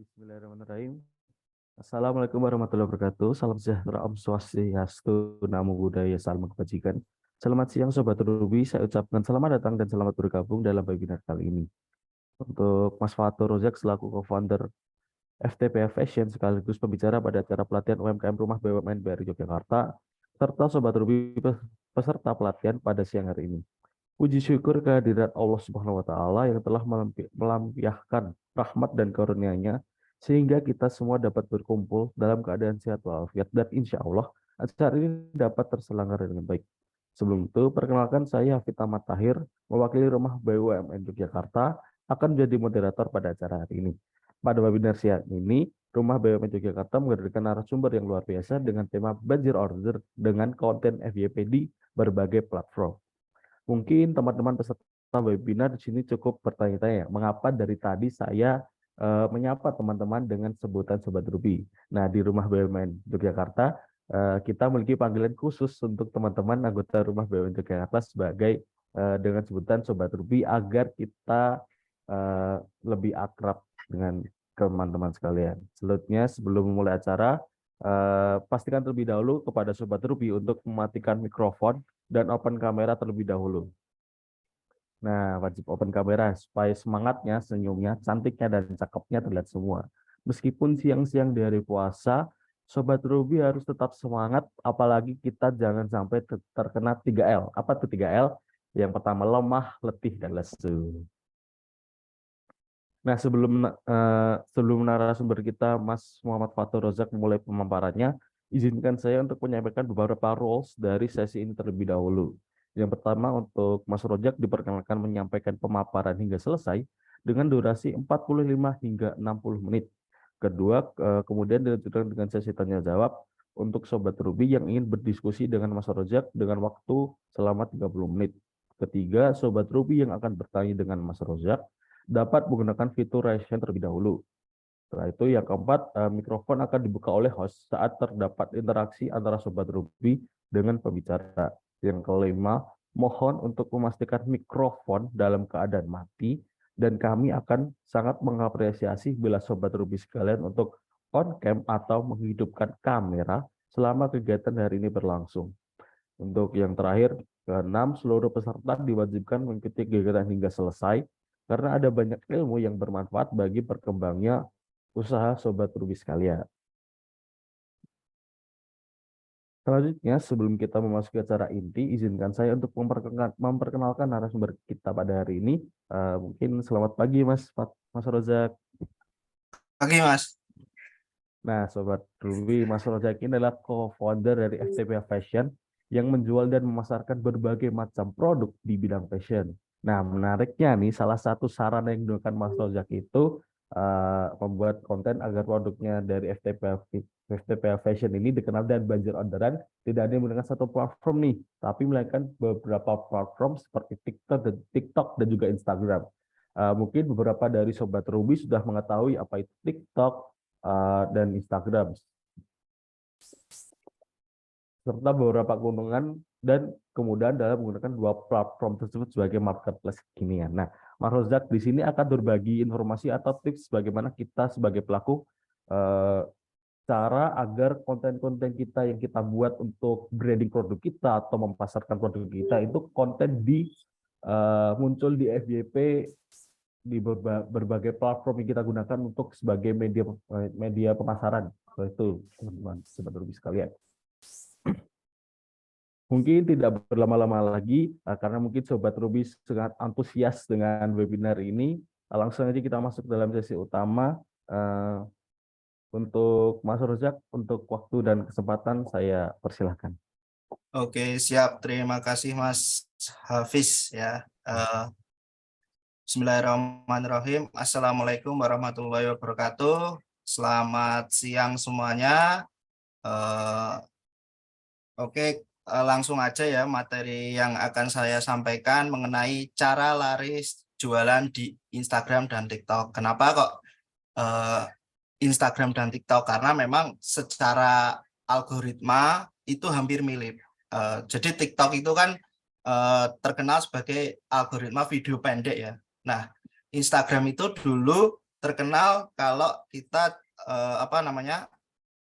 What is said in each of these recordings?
Bismillahirrahmanirrahim. Assalamualaikum warahmatullahi wabarakatuh. Salam sejahtera, Om Swastiastu, Namo Buddhaya, Salam Kebajikan. Selamat siang Sobat Ruby, saya ucapkan selamat datang dan selamat bergabung dalam webinar kali ini. Untuk Mas Fatur Rozak selaku co-founder FTPF Fashion sekaligus pembicara pada acara pelatihan UMKM Rumah BUMN BRI Yogyakarta, serta Sobat Ruby peserta pelatihan pada siang hari ini. Puji syukur kehadirat Allah Subhanahu wa taala yang telah melampiaskan rahmat dan karunia-Nya sehingga kita semua dapat berkumpul dalam keadaan sehat walafiat dan insya Allah acara ini dapat terselenggara dengan baik. Sebelum itu, perkenalkan saya Hafid Ahmad Tahir, mewakili Rumah BUMN Yogyakarta, akan menjadi moderator pada acara hari ini. Pada webinar siang ini, Rumah BUMN Yogyakarta menghadirkan narasumber yang luar biasa dengan tema banjir order dengan konten FYP di berbagai platform. Mungkin teman-teman peserta webinar di sini cukup bertanya-tanya, mengapa dari tadi saya menyapa teman-teman dengan sebutan Sobat Ruby. Nah, di Rumah BUMN Yogyakarta, kita memiliki panggilan khusus untuk teman-teman anggota Rumah BUMN Yogyakarta sebagai dengan sebutan Sobat Ruby agar kita lebih akrab dengan teman-teman sekalian. Selanjutnya, sebelum memulai acara, pastikan terlebih dahulu kepada Sobat Ruby untuk mematikan mikrofon dan open kamera terlebih dahulu. Nah, wajib open kamera supaya semangatnya, senyumnya, cantiknya, dan cakepnya terlihat semua. Meskipun siang-siang di hari puasa, Sobat Ruby harus tetap semangat, apalagi kita jangan sampai terkena 3L. Apa tuh 3L? Yang pertama, lemah, letih, dan lesu. Nah, sebelum narasumber kita, Mas Muhammad Fatur Rozak, memulai pemaparannya, izinkan saya untuk menyampaikan beberapa rules dari sesi ini terlebih dahulu. Yang pertama, untuk Mas Rozak diperkenalkan menyampaikan pemaparan hingga selesai dengan durasi 45 hingga 60 menit. Kedua, kemudian dilanjutkan dengan sesi tanya jawab untuk Sobat Ruby yang ingin berdiskusi dengan Mas Rozak dengan waktu selama 30 menit. Ketiga, Sobat Ruby yang akan bertanya dengan Mas Rozak dapat menggunakan fitur raise hand terlebih dahulu. Setelah itu yang keempat, mikrofon akan dibuka oleh host saat terdapat interaksi antara Sobat Ruby dengan pembicara. Yang kelima, mohon untuk memastikan mikrofon dalam keadaan mati dan kami akan sangat mengapresiasi bila Sobat Ruby sekalian untuk on cam atau menghidupkan kamera selama kegiatan hari ini berlangsung. Untuk yang terakhir, keenam, seluruh peserta diwajibkan mengikuti kegiatan hingga selesai karena ada banyak ilmu yang bermanfaat bagi berkembangnya usaha Sobat Ruby sekalian. Selanjutnya, sebelum kita memasuki acara inti, izinkan saya untuk memperkenalkan narasumber kita pada hari ini. Mungkin selamat pagi, Mas Rozak. Oke, Mas. Nah, Sobat Ruby, Mas Rozak ini adalah co-founder dari FTP Fashion yang menjual dan memasarkan berbagai macam produk di bidang fashion. Nah, menariknya nih, salah satu sarana yang digunakan Mas Rozak itu membuat konten agar produknya dari FTP Fashion ini dikenal dan banjir orderan tidak hanya menggunakan satu platform nih, tapi melainkan beberapa platform seperti TikTok dan juga Instagram. Mungkin beberapa dari Sobat Ruby sudah mengetahui apa itu TikTok dan Instagram, serta beberapa keuntungan dan kemudahan dalam menggunakan dua platform tersebut sebagai marketplace kekinian. Nah, Mas Rozak di sini akan berbagi informasi atau tips bagaimana kita sebagai pelaku cara agar konten-konten kita yang kita buat untuk branding produk kita atau memasarkan produk kita itu konten muncul di FYP di berbagai platform yang kita gunakan untuk sebagai media pemasaran. Itu teman-teman Sobat Ruby sekalian. Mungkin tidak berlama-lama lagi, karena mungkin Sobat Ruby sangat antusias dengan webinar ini. Langsung aja kita masuk dalam sesi utama. Untuk Mas Rozak, untuk waktu dan kesempatan saya persilahkan. Oke, siap. Terima kasih, Mas Hafiz. Ya. Bismillahirrahmanirrahim. Assalamualaikum warahmatullahi wabarakatuh. Selamat siang semuanya. Oke, langsung aja ya materi yang akan saya sampaikan mengenai cara laris jualan di Instagram dan TikTok. Kenapa kok Instagram dan TikTok? Karena memang secara algoritma itu hampir mirip. Jadi TikTok itu kan terkenal sebagai algoritma video pendek ya. Nah, Instagram itu dulu terkenal kalau kita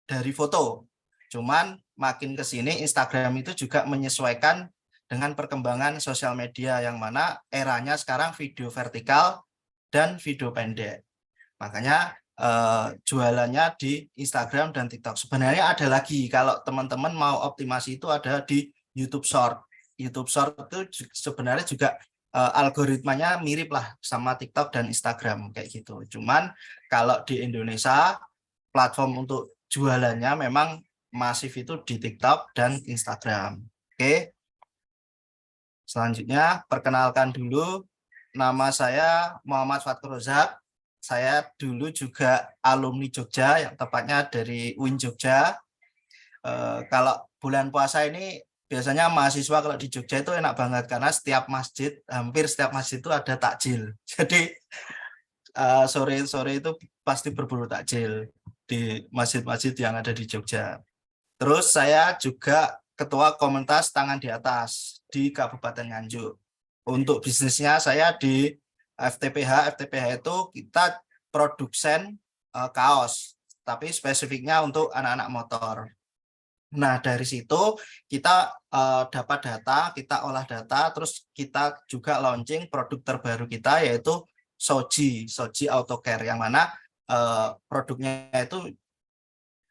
dari foto. Cuman makin ke sini Instagram itu juga menyesuaikan dengan perkembangan sosial media yang mana eranya sekarang video vertikal dan video pendek. Makanya jualannya di Instagram dan TikTok. Sebenarnya ada lagi kalau teman-teman mau optimasi itu ada di YouTube Short. YouTube Short itu sebenarnya juga algoritmanya mirip lah sama TikTok dan Instagram kayak gitu. Cuman kalau di Indonesia platform untuk jualannya memang masif itu di TikTok dan Instagram. Oke. Selanjutnya perkenalkan dulu, nama saya Muhammad Fatkur Rozak. Saya dulu juga alumni Jogja, yang tepatnya dari UIN Jogja. Kalau bulan puasa ini biasanya mahasiswa kalau di Jogja itu enak banget karena hampir setiap masjid itu ada takjil. Jadi sore-sore itu pasti berburu takjil di masjid-masjid yang ada di Jogja. Terus saya juga ketua komunitas tangan di atas di Kabupaten Nganjuk. Untuk bisnisnya saya di FTPH. FTPH itu kita produsen kaos, tapi spesifiknya untuk anak-anak motor. Nah, dari situ kita dapat data, kita olah data, terus kita juga launching produk terbaru kita yaitu Soji Auto Care, yang mana produknya itu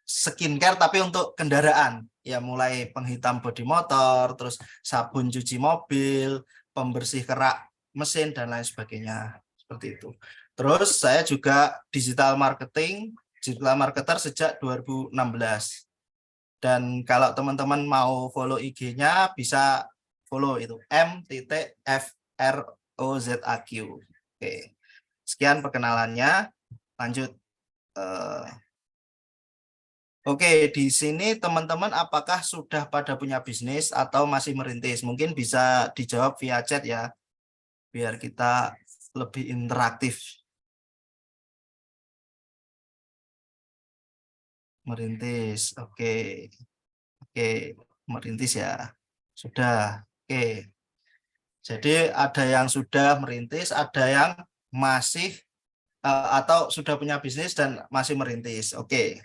skincare tapi untuk kendaraan. Ya mulai penghitam bodi motor, terus sabun cuci mobil, pembersih kerak mesin dan lain sebagainya. Seperti itu. Terus saya juga digital marketer sejak 2016. Dan kalau teman-teman mau follow IG-nya bisa follow itu m.frozaq. Oke. Sekian perkenalannya. Lanjut. Oke, di sini teman-teman apakah sudah pada punya bisnis atau masih merintis? Mungkin bisa dijawab via chat ya, biar kita lebih interaktif. Merintis, oke. Oke, merintis ya. Sudah, oke. Jadi ada yang sudah merintis, ada yang masih atau sudah punya bisnis dan masih merintis. Oke.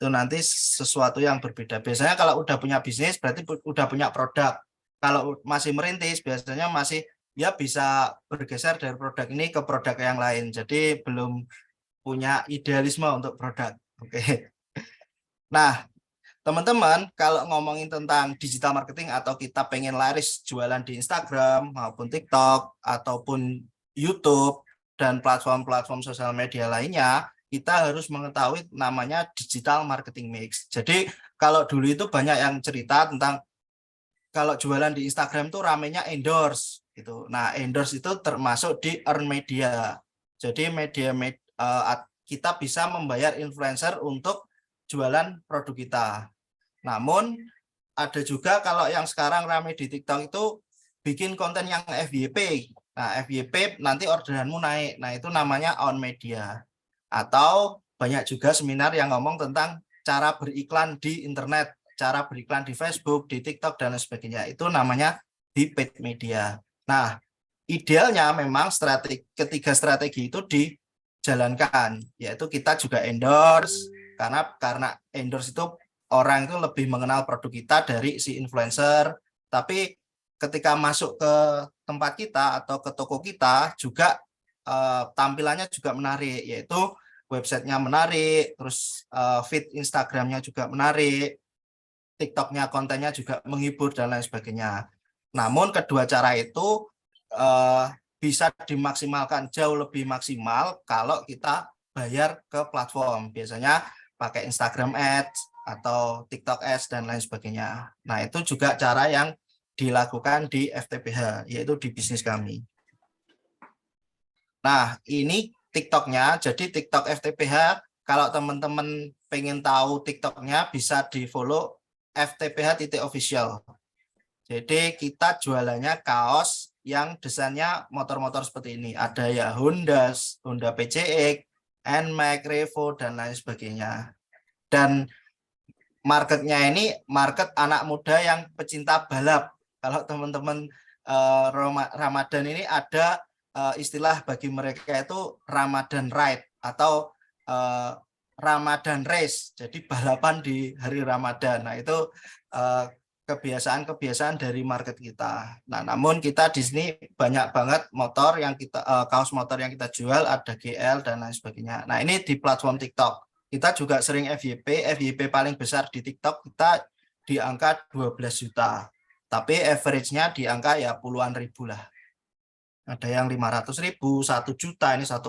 Itu nanti sesuatu yang berbeda. Biasanya kalau udah punya bisnis berarti udah punya produk. Kalau masih merintis biasanya masih ya bisa bergeser dari produk ini ke produk yang lain. Jadi belum punya idealisme untuk produk. Oke. Nah, teman-teman, kalau ngomongin tentang digital marketing atau kita pengen laris jualan di Instagram maupun TikTok ataupun YouTube dan platform-platform sosial media lainnya, kita harus mengetahui namanya digital marketing mix. Jadi kalau dulu itu banyak yang cerita tentang kalau jualan di Instagram tuh ramenya endorse gitu. Nah, endorse itu termasuk di earn media. Jadi kita bisa membayar influencer untuk jualan produk kita. Namun ada juga kalau yang sekarang ramai di TikTok itu bikin konten yang FYP. Nah, FYP nanti orderanmu naik. Nah, itu namanya on media. Atau banyak juga seminar yang ngomong tentang cara beriklan di internet, cara beriklan di Facebook, di TikTok, dan lain sebagainya. Itu namanya di paid media. Nah, idealnya memang ketiga strategi itu dijalankan, yaitu kita juga endorse, karena endorse itu orang itu lebih mengenal produk kita dari si influencer, tapi ketika masuk ke tempat kita atau ke toko kita juga tampilannya juga menarik, yaitu websitenya menarik, terus feed Instagramnya juga menarik, TikToknya kontennya juga menghibur dan lain sebagainya. Namun kedua cara itu bisa dimaksimalkan jauh lebih maksimal kalau kita bayar ke platform. Biasanya pakai Instagram Ads atau TikTok Ads dan lain sebagainya. Nah, itu juga cara yang dilakukan di FTPH, yaitu di bisnis kami. Nah, ini TikToknya. Jadi TikTok FTPH, kalau teman-teman pengen tahu TikToknya bisa di-follow FTPH.official. Jadi kita jualannya kaos yang desainnya motor-motor seperti ini. Ada ya Honda PCX, NMAX, Revo, dan lain sebagainya. Dan marketnya ini market anak muda yang pecinta balap. Kalau teman-teman Ramadan ini ada istilah bagi mereka itu Ramadan Ride. atau Ramadan Race, jadi balapan di hari Ramadan. Nah, itu kebiasaan-kebiasaan dari market kita. Nah, namun kita di sini banyak banget motor yang kita kaos motor yang kita jual, ada GL dan lain sebagainya. Nah, ini di platform TikTok. Kita juga sering FYP paling besar di TikTok kita di angka 12 juta. Tapi average-nya di angka ya puluhan ribu lah. Ada yang 500.000, 1 juta, ini 1,6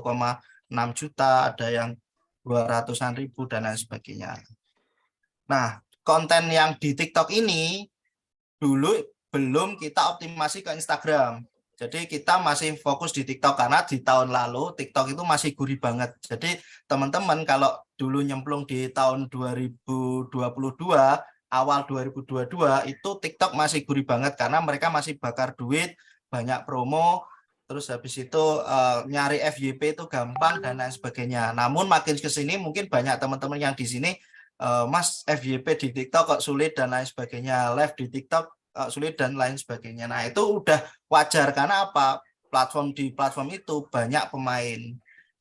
juta, ada yang 200-an ribu dan lain sebagainya. Nah, konten yang di TikTok ini dulu belum kita optimasi ke Instagram. Jadi kita masih fokus di TikTok karena di tahun lalu TikTok itu masih gurih banget. Jadi teman-teman kalau dulu nyemplung di tahun 2022, awal 2022 itu TikTok masih gurih banget karena mereka masih bakar duit, banyak promo, terus habis itu nyari FYP itu gampang dan lain sebagainya. Namun makin ke sini mungkin banyak teman-teman yang di sini Mas FYP di TikTok kok sulit dan lain sebagainya, live di TikTok sulit dan lain sebagainya. Nah, itu udah wajar karena apa? Di platform itu banyak pemain.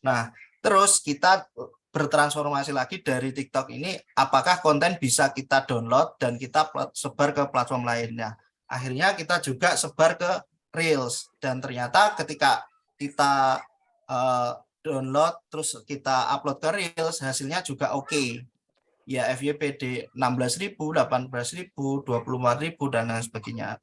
Nah, terus kita bertransformasi lagi dari TikTok ini, apakah konten bisa kita download dan kita sebar ke platform lainnya. Akhirnya kita juga sebar ke Reels, dan ternyata ketika kita download terus kita upload ke Reels, hasilnya juga oke. Ya FYP di 16.000, 18.000, 24.000 dan lain sebagainya.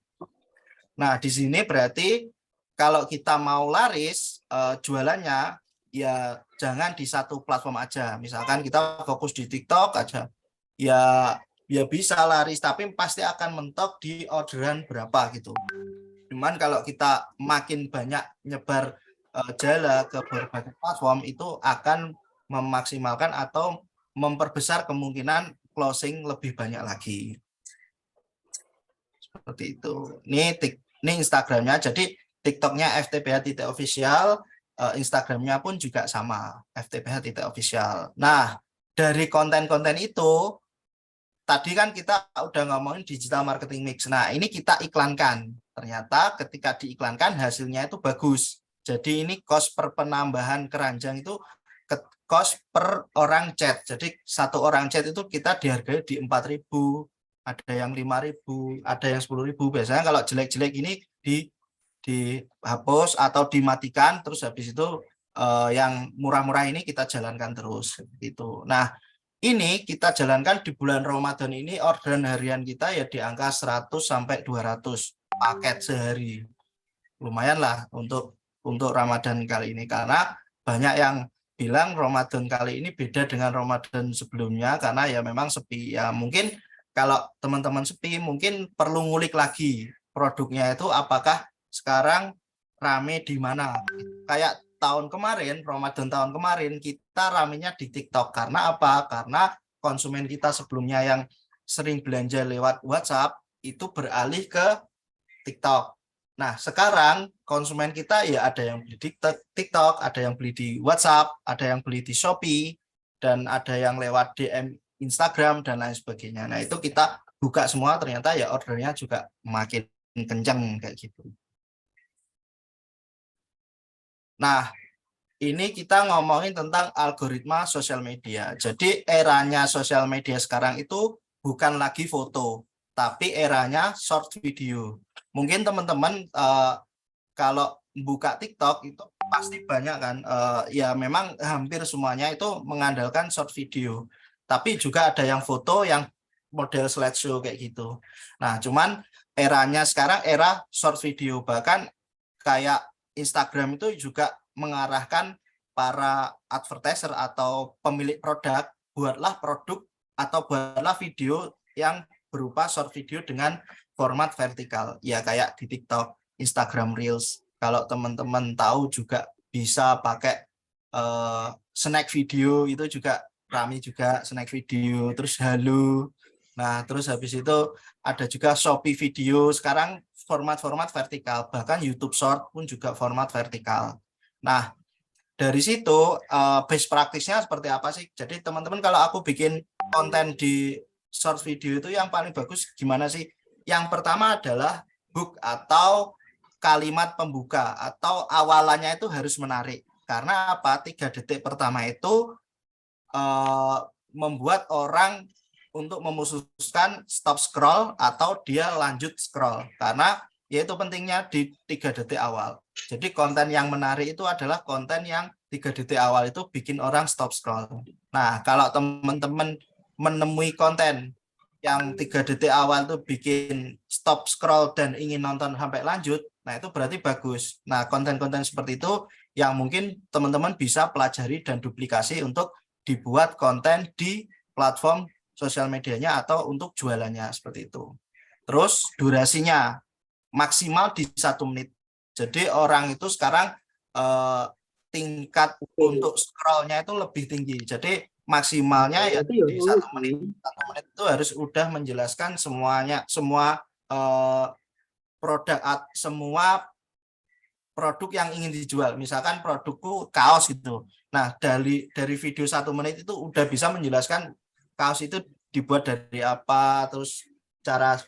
Nah, di sini berarti kalau kita mau laris jualannya ya jangan di satu platform aja. Misalkan kita fokus di TikTok aja. Ya bisa laris tapi pasti akan mentok di orderan berapa gitu. Cuman kalau kita makin banyak nyebar jala ke berbagai platform itu akan memaksimalkan atau memperbesar kemungkinan closing lebih banyak lagi. Seperti itu. Ini Instagramnya. Jadi TikToknya ftph.official, Instagramnya pun juga sama, ftph.official. Nah, dari konten-konten itu, tadi kan kita udah ngomongin digital marketing mix. Nah, ini kita iklankan. Ternyata ketika diiklankan hasilnya itu bagus. Jadi ini cost per penambahan keranjang itu cost per orang chat. Jadi satu orang chat itu kita dihargai di 4.000, ada yang 5.000, ada yang 10.000. Biasanya kalau jelek-jelek ini dihapus atau dimatikan, terus habis itu yang murah-murah ini kita jalankan terus gitu. Nah, ini kita jalankan di bulan Ramadan ini, orderan harian kita ya di angka 100 sampai 200 paket sehari. Lumayan lah untuk Ramadan kali ini, karena banyak yang bilang Ramadan kali ini beda dengan Ramadan sebelumnya karena ya memang sepi. Ya mungkin kalau teman-teman sepi mungkin perlu ngulik lagi produknya itu apakah sekarang rame di mana. Kayak tahun kemarin, Ramadan tahun kemarin kita ramenya di TikTok. Karena apa? Karena konsumen kita sebelumnya yang sering belanja lewat WhatsApp itu beralih ke TikTok. Nah, sekarang konsumen kita ya ada yang beli di TikTok, ada yang beli di WhatsApp, ada yang beli di Shopee, dan ada yang lewat DM Instagram dan lain sebagainya. Nah, itu kita buka semua, ternyata ya ordernya juga makin kencang kayak gitu. Nah, ini kita ngomongin tentang algoritma sosial media. Jadi eranya sosial media sekarang itu bukan lagi foto, tapi eranya short video. Mungkin teman-teman kalau buka TikTok itu pasti banyak kan, ya memang hampir semuanya itu mengandalkan short video. Tapi juga ada yang foto yang model slideshow kayak gitu. Nah, cuman eranya sekarang era short video, bahkan kayak Instagram itu juga mengarahkan para advertiser atau pemilik produk, buatlah produk atau buatlah video yang berupa short video dengan format vertikal. Ya kayak di TikTok, Instagram Reels. Kalau teman-teman tahu juga bisa pakai snack video, itu juga ramai juga snack video, terus Halo. Nah, terus habis itu ada juga Shopee video. Sekarang format-format vertikal, bahkan YouTube Short pun juga format vertikal. Nah, dari situ best practice-nya seperti apa sih? Jadi teman-teman kalau aku bikin konten di short video itu yang paling bagus gimana sih? Yang pertama adalah hook atau kalimat pembuka atau awalannya itu harus menarik. Karena apa? 3 detik pertama itu membuat orang untuk memutuskan stop scroll atau dia lanjut scroll, karena yaitu pentingnya di 3 detik awal. Jadi konten yang menarik itu adalah konten yang 3 detik awal itu bikin orang stop scroll. Nah, kalau teman-teman menemui konten yang 3 detik awal itu bikin stop scroll dan ingin nonton sampai lanjut, nah itu berarti bagus. Nah, konten-konten seperti itu yang mungkin teman-teman bisa pelajari dan duplikasi untuk dibuat konten di platform sosial medianya atau untuk jualannya seperti itu. Terus durasinya maksimal di 1 menit. Jadi orang itu sekarang tingkat untuk scrollnya itu lebih tinggi. Jadi maksimalnya ya di 1 menit. 1 menit itu harus udah menjelaskan semuanya, semua produk, semua produk yang ingin dijual. Misalkan produkku kaos gitu. Nah, dari video 1 menit itu udah bisa menjelaskan kaos itu dibuat dari apa, terus cara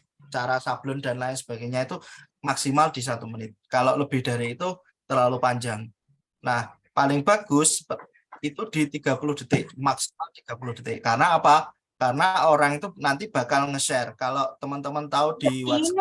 sablon dan lain sebagainya, itu maksimal di 1 menit. Kalau lebih dari itu terlalu panjang. Nah, paling bagus itu di 30 detik, maksimal 30 detik. Karena apa? Karena orang itu nanti bakal nge-share. Kalau teman-teman tahu di WhatsApp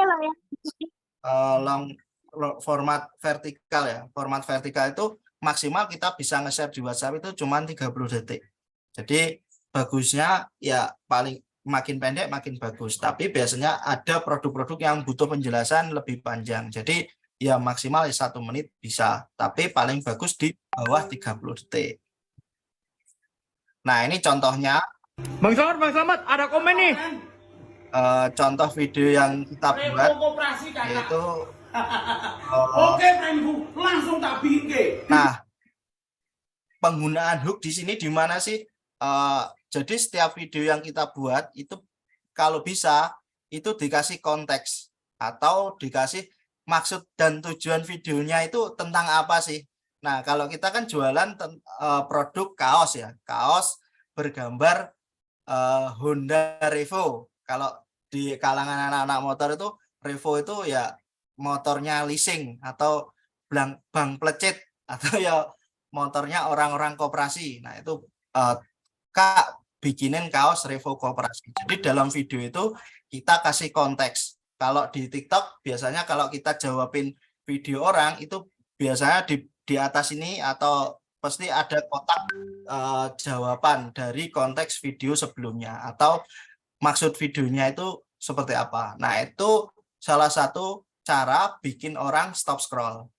format vertikal ya, format vertikal itu maksimal kita bisa nge-share di WhatsApp itu cuma 30 detik. Jadi bagusnya ya paling makin pendek makin bagus, tapi biasanya ada produk-produk yang butuh penjelasan lebih panjang. Jadi ya maksimal 1 menit bisa, tapi paling bagus di bawah 30 detik. Nah, ini contohnya. Bang Selamat, ada komen nih. Contoh video yang kita buat yaitu Oke, friendku, langsung tak bikin. Nah, penggunaan hook di sini di mana sih? Jadi setiap video yang kita buat itu kalau bisa itu dikasih konteks atau dikasih maksud dan tujuan videonya itu tentang apa sih. Nah, kalau kita kan jualan produk kaos ya, kaos bergambar Honda Revo. Kalau di kalangan anak-anak motor itu Revo itu ya motornya leasing atau bank plecet atau ya motornya orang-orang koperasi. Nah, itu Kak bikinin kaos Revo koperasi. Jadi dalam video itu kita kasih konteks. Kalau di TikTok biasanya kalau kita jawabin video orang itu biasanya di atas ini atau pasti ada kotak jawaban dari konteks video sebelumnya atau maksud videonya itu seperti apa. Nah, itu salah satu cara bikin orang stop scroll.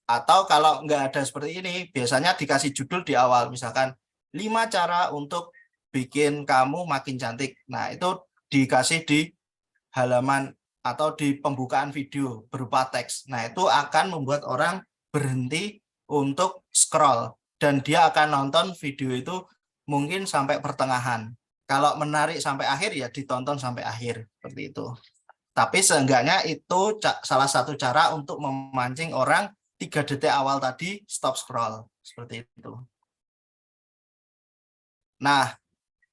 Atau kalau nggak ada seperti ini, biasanya dikasih judul di awal, misalkan 5 cara untuk bikin kamu makin cantik. Nah, itu dikasih di halaman atau di pembukaan video berupa teks. Nah, itu akan membuat orang berhenti untuk scroll dan dia akan nonton video itu mungkin sampai pertengahan. Kalau menarik sampai akhir ya ditonton sampai akhir seperti itu. Tapi seenggaknya itu salah satu cara untuk memancing orang 3 detik awal tadi stop scroll seperti itu. Nah,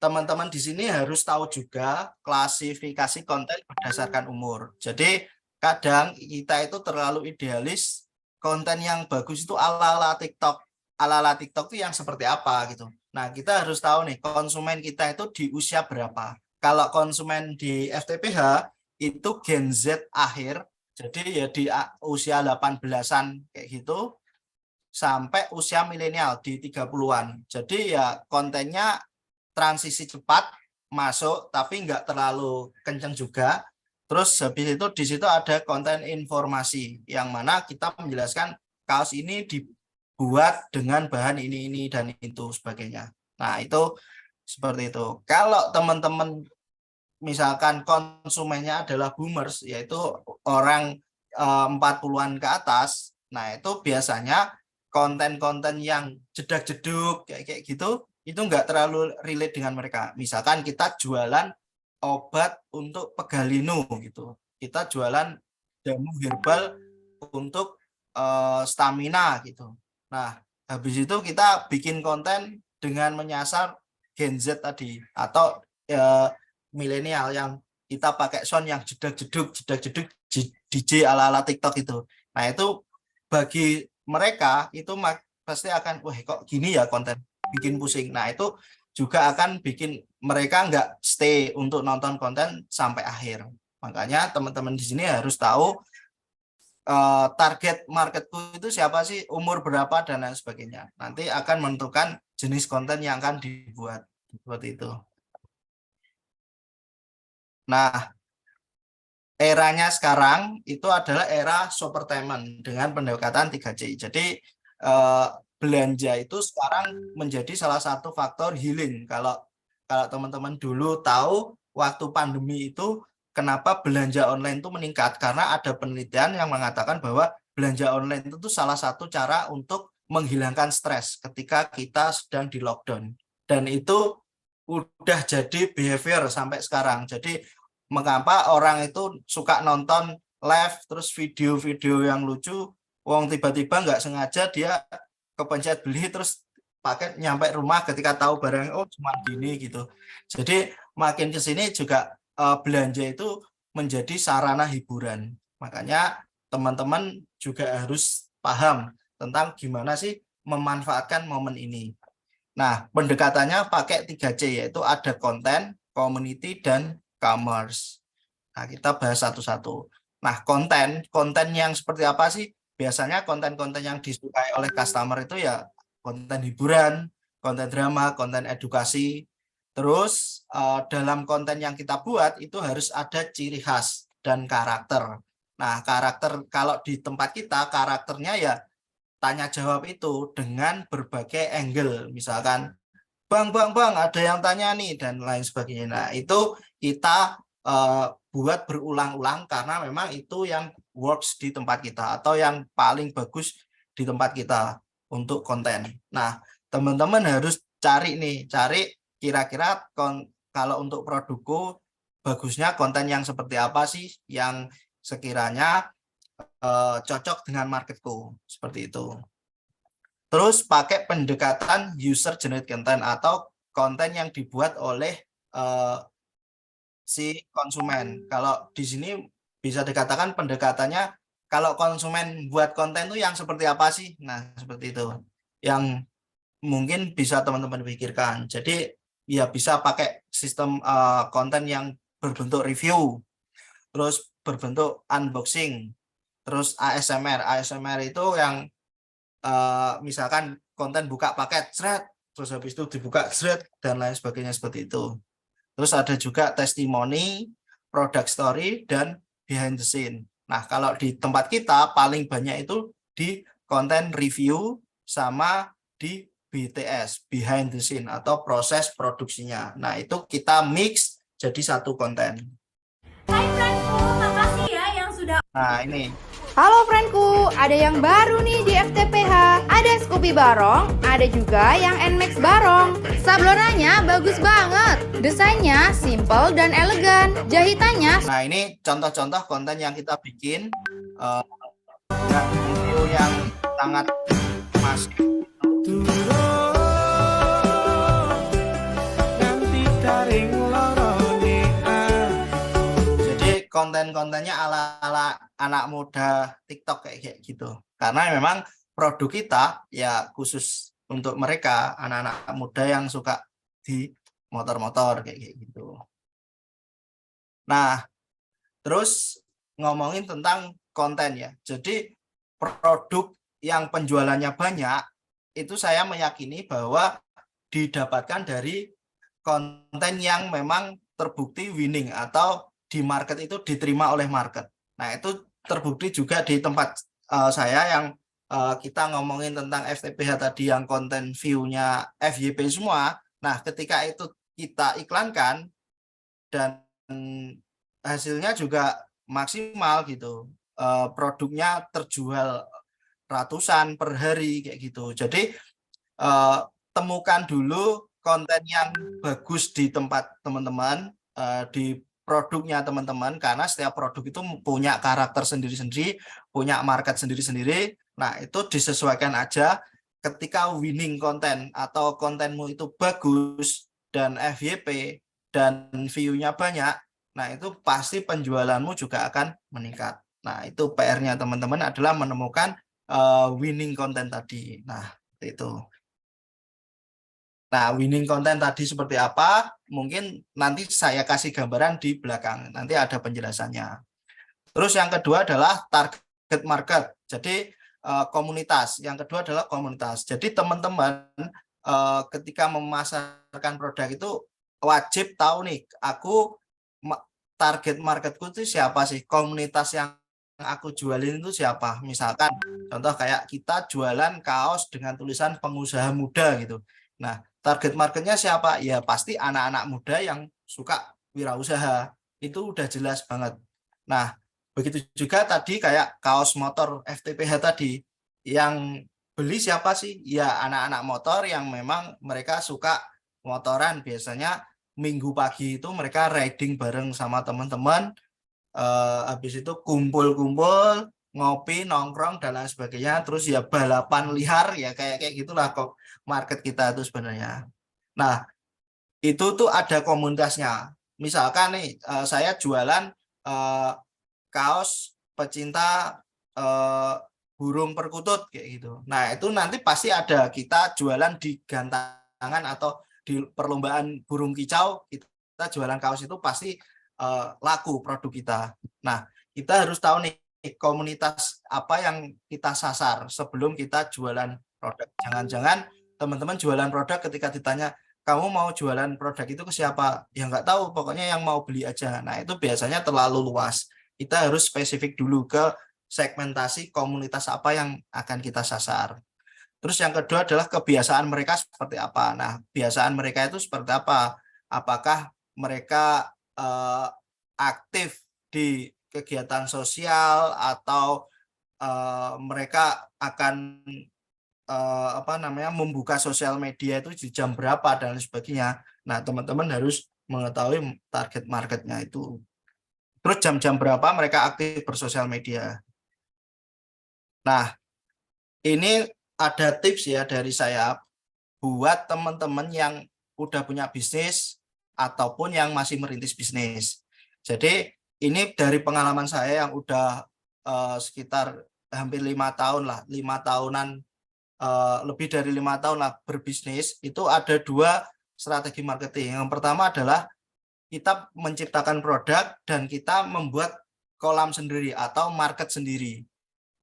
teman-teman di sini harus tahu juga klasifikasi konten berdasarkan umur. Jadi kadang kita itu terlalu idealis, konten yang bagus itu ala-ala TikTok. Ala-ala TikTok itu yang seperti apa gitu. Nah, kita harus tahu nih konsumen kita itu di usia berapa. Kalau konsumen di FTPH itu Gen Z akhir, jadi ya di usia 18-an kayak gitu, sampai usia milenial di 30-an. Jadi ya kontennya transisi cepat masuk tapi nggak terlalu kenceng juga. Terus habis itu di situ ada konten informasi yang mana kita menjelaskan kaos ini dibuat dengan bahan ini dan itu sebagainya. Nah, itu seperti itu. Kalau teman-teman misalkan konsumennya adalah boomers, yaitu orang 40-an ke atas, nah itu biasanya konten-konten yang jedak-jeduk kayak gitu itu nggak terlalu relate dengan mereka. Misalkan kita jualan obat untuk pegalinu gitu, kita jualan jamu herbal untuk stamina gitu. Nah, habis itu kita bikin konten dengan menyasar Gen Z tadi atau milenial yang kita pakai sound yang jedak-jeduk DJ ala-ala TikTok itu. Nah, itu bagi mereka itu pasti akan, wah kok gini ya konten, bikin pusing. Nah itu juga akan bikin mereka nggak stay untuk nonton konten sampai akhir. Makanya teman-teman di sini harus tahu target marketku itu siapa sih, umur berapa, dan lain sebagainya. Nanti akan menentukan jenis konten yang akan dibuat. Seperti itu. Nah, eranya sekarang itu adalah era supertainment dengan pendekatan 3C. Jadi belanja itu sekarang menjadi salah satu faktor healing. Kalau teman-teman dulu tahu waktu pandemi itu kenapa belanja online itu meningkat, karena ada penelitian yang mengatakan bahwa belanja online itu salah satu cara untuk menghilangkan stres ketika kita sedang di lockdown. Dan itu udah jadi behavior sampai sekarang. Jadi mengapa orang itu suka nonton live terus video-video yang lucu, wong tiba-tiba nggak sengaja dia kepencet beli terus paket nyampe rumah ketika tahu barang oh cuma gini gitu. Jadi makin ke sini juga belanja itu menjadi sarana hiburan. Makanya teman-teman juga harus paham tentang gimana sih memanfaatkan momen ini. Nah, pendekatannya pakai 3C, yaitu ada konten, community, dan commerce. Nah, kita bahas satu-satu. Nah, konten yang seperti apa sih? Biasanya konten-konten yang disukai oleh customer itu ya konten hiburan, konten drama, konten edukasi. Terus dalam konten yang kita buat itu harus ada ciri khas dan karakter. Nah, karakter kalau di tempat kita, karakternya ya tanya jawab itu dengan berbagai angle, misalkan bang ada yang tanya nih dan lain sebagainya. Nah itu kita buat berulang-ulang karena memang itu yang works di tempat kita atau yang paling bagus di tempat kita untuk konten. Nah teman-teman harus cari kira-kira kalau untuk produkku bagusnya konten yang seperti apa sih yang sekiranya cocok dengan marketku, seperti itu. Terus pakai pendekatan user generated content atau konten yang dibuat oleh si konsumen. Kalau di sini bisa dikatakan pendekatannya kalau konsumen buat konten itu yang seperti apa sih? Nah, seperti itu. Yang mungkin bisa teman-teman pikirkan. Jadi ya bisa pakai sistem konten yang berbentuk review, terus berbentuk unboxing, terus ASMR. ASMR itu yang misalkan konten buka paket, terus habis itu dibuka, dan lain sebagainya seperti itu. Terus ada juga testimoni, product story, dan behind the scene. Nah, kalau di tempat kita paling banyak itu di konten review sama di BTS, behind the scene, atau proses produksinya. Nah, itu kita mix jadi satu konten. Hai friendku, makasih ya yang sudah... Nah, ini. Halo friendku, ada yang baru nih di FTPH. Ada Scoopy Barong, ada juga yang Nmax Barong. Sablonannya bagus banget. Desainnya simple dan elegan. Jahitannya... Nah, ini contoh-contoh konten yang kita bikin. Video yang sangat masif. Jadi konten-kontennya ala-ala anak muda TikTok kayak gitu. Karena memang produk kita ya khusus untuk mereka anak-anak muda yang suka di motor-motor kayak gitu. Nah, terus ngomongin tentang konten ya. Jadi produk yang penjualannya banyak itu saya meyakini bahwa didapatkan dari konten yang memang terbukti winning atau di market itu diterima oleh market. Nah, itu terbukti juga di tempat saya yang kita ngomongin tentang FTPH tadi yang konten view-nya FYP semua. Nah, ketika itu kita iklankan dan hasilnya juga maksimal gitu. Produknya terjual ratusan per hari kayak gitu. Jadi temukan dulu konten yang bagus di tempat teman-teman, di produknya teman-teman, karena setiap produk itu punya karakter sendiri-sendiri, punya market sendiri-sendiri. Nah, itu disesuaikan aja. Ketika winning konten atau kontenmu itu bagus dan FYP dan view-nya banyak, nah itu pasti penjualanmu juga akan meningkat. Nah, itu PR-nya teman-teman adalah menemukan winning konten tadi. Nah, Itu. Nah, winning content tadi seperti apa? Mungkin nanti saya kasih gambaran di belakang. Nanti ada penjelasannya. Terus yang kedua adalah target market. Jadi komunitas. Yang kedua adalah komunitas. Jadi teman-teman ketika memasarkan produk itu wajib tahu nih, target marketku itu siapa sih? Komunitas yang aku jualin itu siapa? Misalkan contoh kayak kita jualan kaos dengan tulisan pengusaha muda gitu. Nah, target marketnya siapa? Ya pasti anak-anak muda yang suka wirausaha. Itu udah jelas banget. Nah, begitu juga tadi kayak kaos motor FTPH tadi. Yang beli siapa sih? Ya anak-anak motor yang memang mereka suka motoran. Biasanya minggu pagi itu mereka riding bareng sama teman-teman. Habis itu kumpul-kumpul, ngopi, nongkrong dan lain sebagainya. Terus ya balapan liar ya kayak gitulah kok market kita itu sebenarnya. Nah, itu tuh ada komunitasnya. Misalkan nih saya jualan kaos pecinta burung perkutut kayak gitu. Nah, itu nanti pasti ada kita jualan di gantangan atau di perlombaan burung kicau, kita jualan kaos itu pasti laku produk kita. Nah, kita harus tahu nih komunitas apa yang kita sasar sebelum kita jualan produk. Jangan-jangan teman-teman jualan produk ketika ditanya, kamu mau jualan produk itu ke siapa? Ya nggak tahu, pokoknya yang mau beli aja. Nah, itu biasanya terlalu luas. Kita harus spesifik dulu ke segmentasi komunitas apa yang akan kita sasar. Terus yang kedua adalah kebiasaan mereka seperti apa. Nah, kebiasaan mereka itu seperti apa? Apakah mereka aktif di kegiatan sosial atau mereka akan membuka sosial media itu di jam berapa dan sebagainya. Nah, teman-teman harus mengetahui target marketnya itu. Terus jam-jam berapa mereka aktif bersosial media. Nah, ini ada tips ya dari saya buat teman-teman yang udah punya bisnis ataupun yang masih merintis bisnis. Jadi ini dari pengalaman saya yang udah sekitar hampir 5 tahun lah, 5 tahunan, lebih dari 5 tahun lah berbisnis. Itu ada 2 strategi marketing. Yang pertama adalah kita menciptakan produk dan kita membuat kolam sendiri atau market sendiri.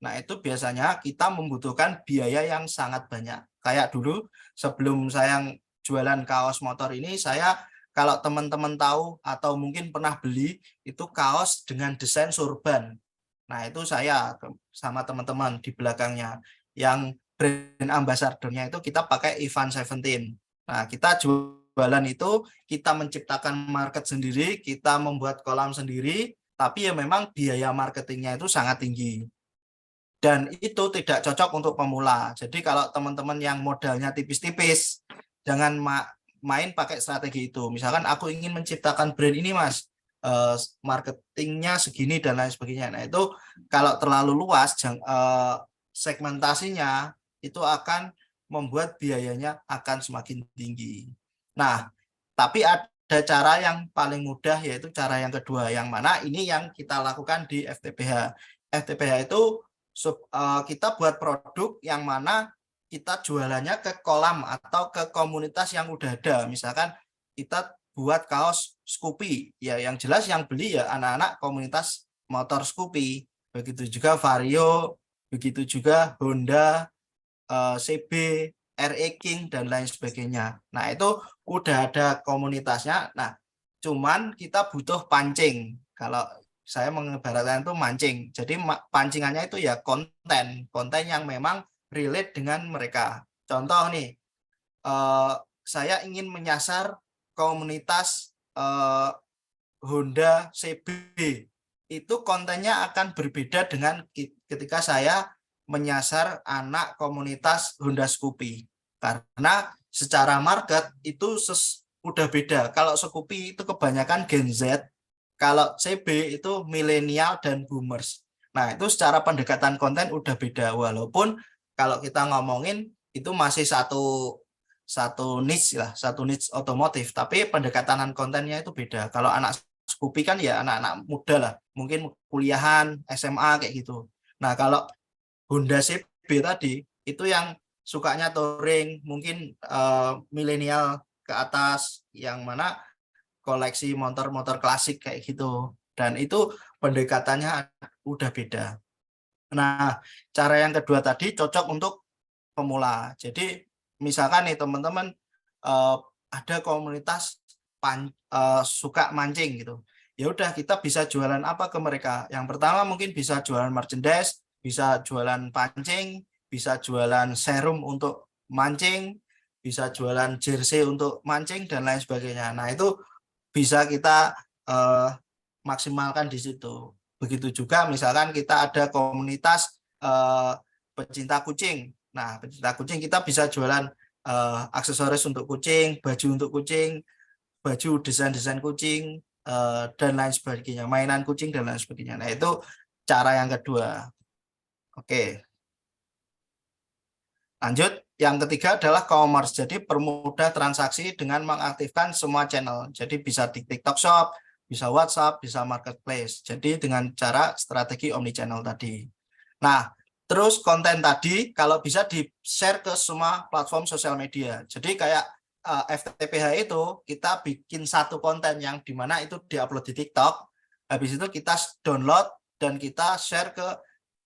Nah, itu biasanya kita membutuhkan biaya yang sangat banyak. Kayak dulu sebelum saya jualan kaos motor ini, saya kalau teman-teman tahu atau mungkin pernah beli itu kaos dengan desain sorban. Nah, itu saya sama teman-teman di belakangnya. Yang brand ambassador-nya itu kita pakai Ivan 17. Nah, kita jualan itu, kita menciptakan market sendiri, kita membuat kolam sendiri, tapi ya memang biaya marketingnya itu sangat tinggi. Dan itu tidak cocok untuk pemula. Jadi kalau teman-teman yang modalnya tipis-tipis, jangan main pakai strategi itu. Misalkan aku ingin menciptakan brand ini, Mas, marketingnya segini dan lain sebagainya. Nah, itu kalau terlalu luas, segmentasinya itu akan membuat biayanya akan semakin tinggi. Nah, tapi ada cara yang paling mudah, yaitu cara yang kedua, yang mana ini yang kita lakukan di FTPH. FTPH itu kita buat produk yang mana kita jualannya ke kolam atau ke komunitas yang udah ada. Misalkan kita buat kaos Scoopy, ya yang jelas yang beli ya anak-anak komunitas motor Scoopy. Begitu juga Vario, begitu juga Honda, CB, RE King dan lain sebagainya. Nah, itu udah ada komunitasnya. Nah, cuman kita butuh pancing. Kalau saya mengibaratkan itu mancing. Jadi pancingannya itu ya konten yang memang relate dengan mereka. Contoh nih, saya ingin menyasar komunitas Honda CB. Itu kontennya akan berbeda dengan ketika saya menyasar anak komunitas Honda Scoopy. Karena secara market itu udah beda. Kalau Scoopy itu kebanyakan Gen Z, kalau CB itu milenial dan boomers. Nah, itu secara pendekatan konten udah beda. Walaupun kalau kita ngomongin itu masih satu niche lah, satu niche otomotif. Tapi pendekatan kontennya itu beda. Kalau anak Scoopy kan ya anak-anak muda lah. Mungkin kuliahan, SMA kayak gitu. Nah, kalau Honda CB tadi, itu yang sukanya touring, mungkin milenial ke atas, yang mana koleksi motor-motor klasik kayak gitu. Dan itu pendekatannya udah beda. Nah, cara yang kedua tadi cocok untuk pemula. Jadi misalkan nih teman-teman ada komunitas suka mancing gitu. Ya udah, kita bisa jualan apa ke mereka? Yang pertama mungkin bisa jualan merchandise, bisa jualan pancing, bisa jualan serum untuk mancing, bisa jualan jersey untuk mancing dan lain sebagainya. Nah, itu bisa kita maksimalkan di situ. Begitu juga misalkan kita ada komunitas pecinta kucing. Nah, pecinta kucing kita bisa jualan aksesoris untuk kucing, baju untuk kucing, baju desain-desain kucing, dan lain sebagainya, mainan kucing dan lain sebagainya. Nah, itu cara yang kedua. Oke. Lanjut, yang ketiga adalah commerce. Jadi permudah transaksi dengan mengaktifkan semua channel. Jadi bisa di TikTok Shop, bisa WhatsApp, bisa Marketplace. Jadi dengan cara strategi omnichannel tadi. Nah, terus konten tadi kalau bisa di-share ke semua platform sosial media. Jadi kayak FTPH itu kita bikin satu konten yang dimana itu diupload di TikTok. Habis itu kita download dan kita share ke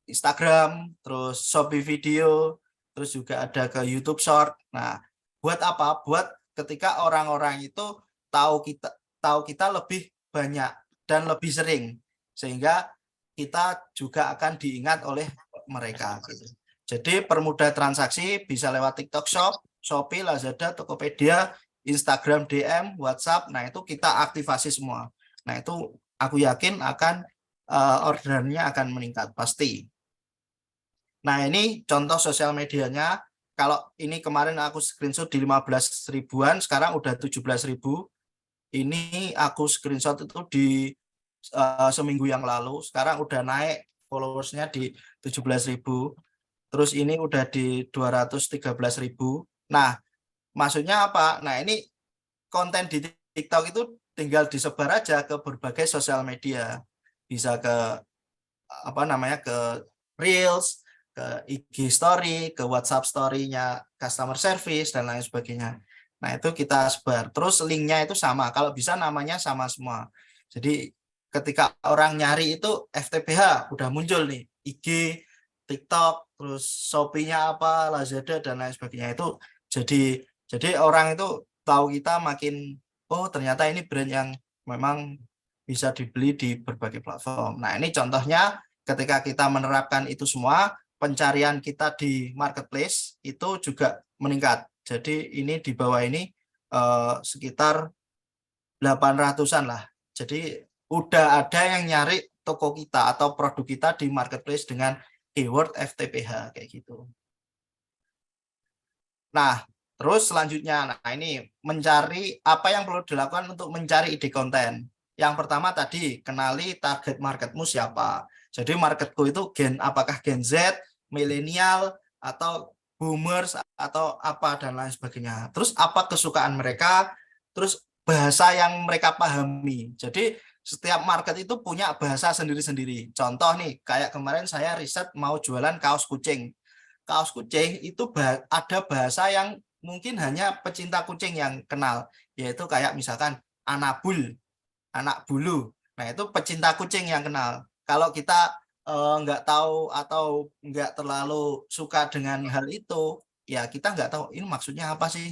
Instagram, terus Shopee Video, terus juga ada ke YouTube Short. Nah, buat apa? Buat ketika orang-orang itu tahu kita lebih banyak dan lebih sering, sehingga kita juga akan diingat oleh mereka. Gitu. Jadi permudah transaksi bisa lewat TikTok Shop, Shopee, Lazada, Tokopedia, Instagram DM, WhatsApp. Nah, itu kita aktifasi semua. Nah, itu aku yakin akan orderannya akan meningkat pasti. Nah, ini contoh sosial medianya. Kalau ini kemarin aku screenshot di 15 ribuan, sekarang udah 17 ribu. Ini aku screenshot itu di seminggu yang lalu. Sekarang udah naik followersnya di 17 ribu. Terus ini udah di 213 ribu. Nah, maksudnya apa? Nah, ini konten di TikTok itu tinggal disebar aja ke berbagai sosial media. Bisa ke ke Reels, ke IG Story, ke WhatsApp Story-nya customer service, dan lain sebagainya. Nah, itu kita sebar. Terus linknya itu sama. Kalau bisa namanya sama semua. Jadi ketika orang nyari itu FTPH, udah muncul nih. IG, TikTok, terus Shopee-nya apa, Lazada, dan lain sebagainya. Itu jadi orang itu tahu kita makin, oh ternyata ini brand yang memang bisa dibeli di berbagai platform. Nah, ini contohnya ketika kita menerapkan itu semua, pencarian kita di marketplace itu juga meningkat. Jadi ini di bawah ini sekitar 800-an lah. Jadi udah ada yang nyari toko kita atau produk kita di marketplace dengan keyword FTPH kayak gitu. Nah, terus selanjutnya, nah ini mencari apa yang perlu dilakukan untuk mencari ide konten. Yang pertama tadi, kenali target marketmu siapa. Jadi marketku itu apakah Gen Z, milenial, atau boomers, atau apa, dan lain sebagainya. Terus apa kesukaan mereka, terus bahasa yang mereka pahami. Jadi setiap market itu punya bahasa sendiri-sendiri. Contoh nih, kayak kemarin saya riset mau jualan kaos kucing. Kaos kucing itu ada bahasa yang mungkin hanya pecinta kucing yang kenal, yaitu kayak misalkan anak bulu. Nah, itu pecinta kucing yang kenal. Kalau kita nggak tahu atau nggak terlalu suka dengan hal itu, ya kita nggak tahu ini maksudnya apa sih.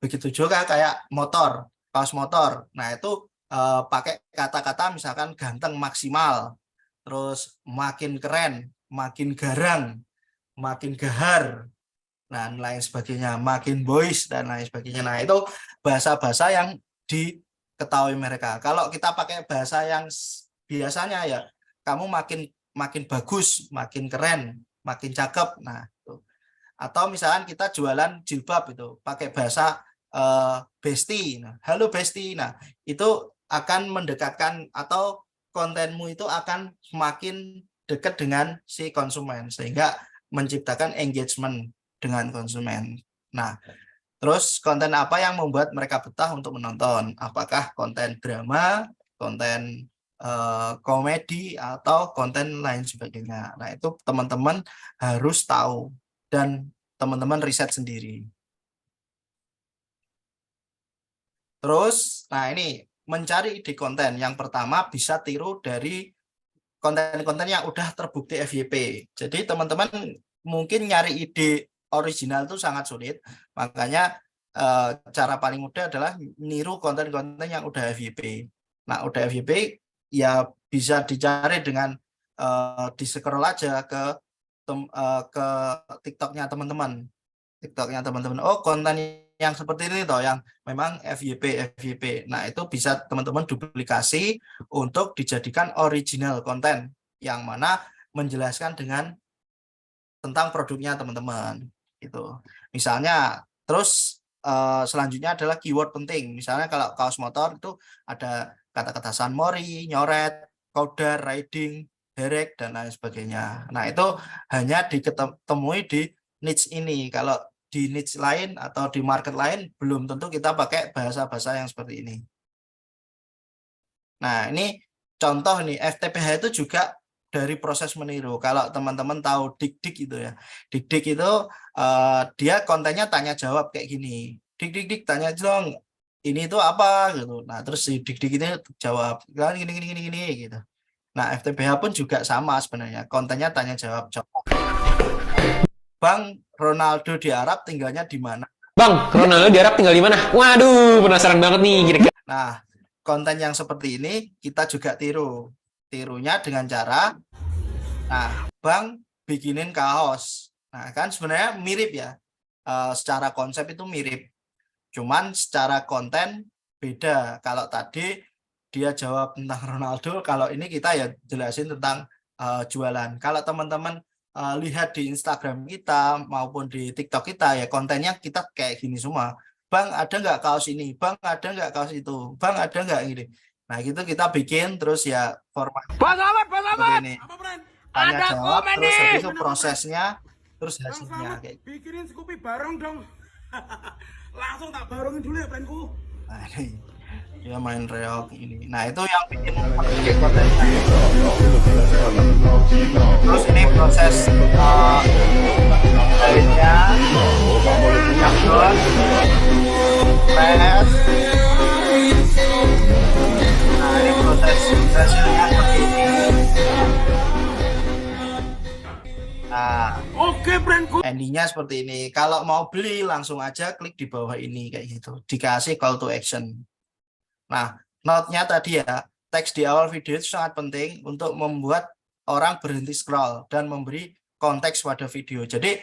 Begitu juga kayak motor, kaos motor. Nah, itu pakai kata-kata misalkan ganteng maksimal, terus makin keren, makin garang, makin gahar, dan lain sebagainya, makin boys, dan lain sebagainya. Nah, itu bahasa-bahasa yang diketahui mereka. Kalau kita pakai bahasa yang biasanya, ya kamu makin bagus, makin keren, makin cakep. Nah, itu. Atau misalkan kita jualan jilbab itu pakai bahasa Besti. Nah, halo Besti. Nah, itu akan mendekatkan, atau kontenmu itu akan semakin dekat dengan si konsumen, sehingga menciptakan engagement dengan konsumen. Nah, terus konten apa yang membuat mereka betah untuk menonton? Apakah konten drama, konten komedi, atau konten lain sebagainya. Nah, itu teman-teman harus tahu. Dan teman-teman riset sendiri. Terus, nah ini mencari ide konten. Yang pertama bisa tiru dari konten-konten yang udah terbukti FYP. Jadi teman-teman mungkin nyari ide original itu sangat sulit. Makanya cara paling mudah adalah niru konten-konten yang udah FYP. Nah, udah FYP ya bisa dicari dengan di scroll aja ke TikTok-nya teman-teman. TikTok-nya teman-teman. Oh, konten yang seperti ini toh yang memang FYP. Nah, itu bisa teman-teman duplikasi untuk dijadikan original konten yang mana menjelaskan tentang produknya teman-teman gitu. Misalnya terus selanjutnya adalah keyword penting. Misalnya kalau kaos motor itu ada kata-kata sunmori, nyoret, coder, riding, derek dan lain sebagainya. Nah, itu hanya ditemui di niche ini. Kalau di niche lain atau di market lain belum tentu kita pakai bahasa-bahasa yang seperti ini. Nah, ini contoh nih, FTPH itu juga dari proses meniru. Kalau teman-teman tahu Dik-Dik itu ya. Dik-Dik itu dia kontennya tanya jawab kayak gini. Dik tanya dong, ini itu apa gitu. Nah, terus si Dik-Dik ini jawab gini gitu. Nah, FTPH pun juga sama sebenarnya. Kontennya tanya jawab. Bang, Ronaldo di Arab tinggalnya di mana? Bang, Ronaldo di Arab tinggal di mana? Waduh, penasaran banget nih kira-kira. Nah, konten yang seperti ini kita juga tiru. Tirunya dengan cara, nah, Bang bikinin kaos. Nah, kan sebenarnya mirip ya. Secara konsep itu mirip. Cuman secara konten beda. Kalau tadi dia jawab tentang Ronaldo, kalau ini kita ya jelasin tentang jualan. Kalau teman-teman lihat di Instagram kita maupun di TikTok kita ya kontennya kita kayak gini semua. Bang, ada nggak kaos ini? Bang, ada nggak kaos itu? Bang, ada nggak ini? Nah, gitu kita bikin terus ya format seperti ini. Tanya Ada jawab komen terus nih. habis itu prosesnya terus Bang hasilnya Slamet, kayak. bikinin Scoopy bareng dong. Langsung tak barengin dulu ya, friendku. Nah, ini dia main reog ini. Nah, itu yang bikin kontennya. Terus ini proses lainnya upload press. Nah, ini proses hasilnya seperti ini. Nah, Oke, friendku. endingnya seperti ini. Kalau mau beli langsung aja klik di bawah ini kayak gitu. Dikasih call to action. Nah, note-nya tadi ya, teks di awal video itu sangat penting untuk membuat orang berhenti scroll dan memberi konteks pada video. Jadi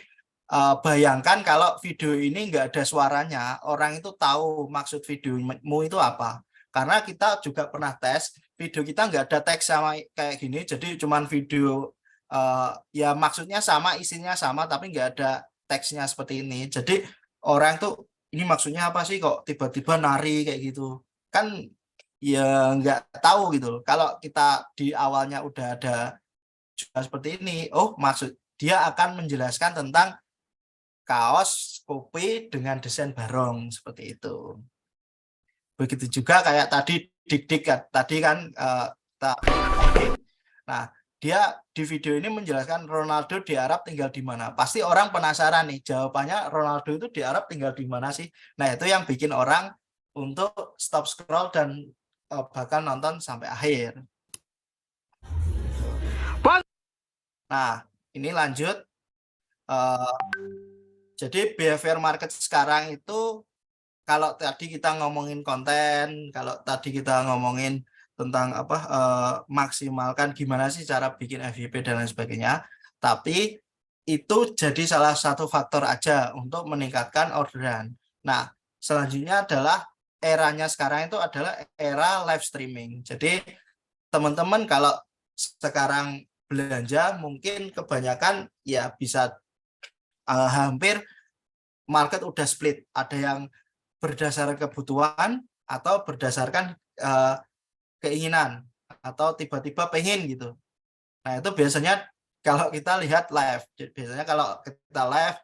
bayangkan kalau video ini nggak ada suaranya, orang itu tahu maksud videomu itu apa. Karena kita juga pernah tes, video kita nggak ada teks sama kayak gini, jadi cuman video ya maksudnya sama, isinya sama, tapi nggak ada teksnya seperti ini. Jadi orang tuh ini maksudnya apa sih kok tiba-tiba nari kayak gitu. Kan ya nggak tahu gitu. Kalau kita di awalnya udah ada juga seperti ini, oh maksud dia akan menjelaskan tentang kaos kopi dengan desain barong seperti itu. Begitu juga kayak tadi Dik-Dik tadi kan nah dia di video ini menjelaskan Ronaldo di Arab tinggal di mana. Pasti orang penasaran nih jawabannya Ronaldo itu di Arab tinggal di mana sih. Nah, itu yang bikin orang untuk stop scroll dan bahkan nonton sampai akhir. Nah, ini lanjut. Jadi behavior market sekarang itu kalau tadi kita ngomongin konten, kalau tadi kita ngomongin tentang maksimalkan gimana sih cara bikin FYP dan lain sebagainya, tapi itu jadi salah satu faktor aja untuk meningkatkan orderan. Nah, selanjutnya adalah eranya sekarang itu adalah era live streaming. Jadi teman-teman kalau sekarang belanja mungkin kebanyakan ya bisa hampir market udah split. Ada yang berdasarkan kebutuhan atau berdasarkan keinginan atau tiba-tiba pengen gitu. Nah, itu biasanya kalau kita lihat live, biasanya kalau kita live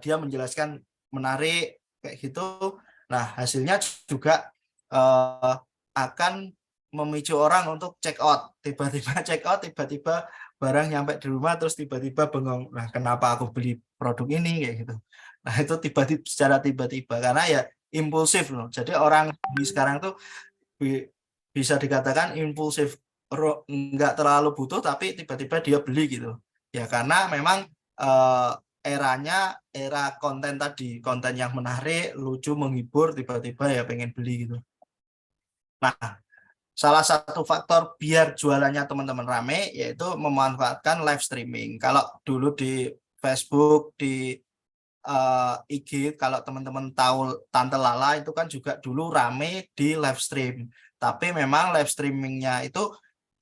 dia menjelaskan menarik kayak gitu. Nah, hasilnya juga akan memicu orang untuk check out, tiba-tiba check out, tiba-tiba barang nyampe di rumah terus tiba-tiba bengong, nah kenapa aku beli produk ini kayak gitu. Nah itu tiba-tiba secara tiba-tiba karena ya impulsif loh. Jadi orang di sekarang tuh bisa dikatakan impulsif, nggak terlalu butuh tapi tiba-tiba dia beli gitu. Ya karena memang eranya era konten tadi, konten yang menarik, lucu, menghibur, tiba-tiba ya pengen beli gitu. Nah, salah satu faktor biar jualannya teman-teman rame yaitu memanfaatkan live streaming. Kalau dulu di Facebook, di IG, kalau teman-teman tahu Tante Lala itu kan juga dulu rame di live stream. Tapi memang live streamingnya itu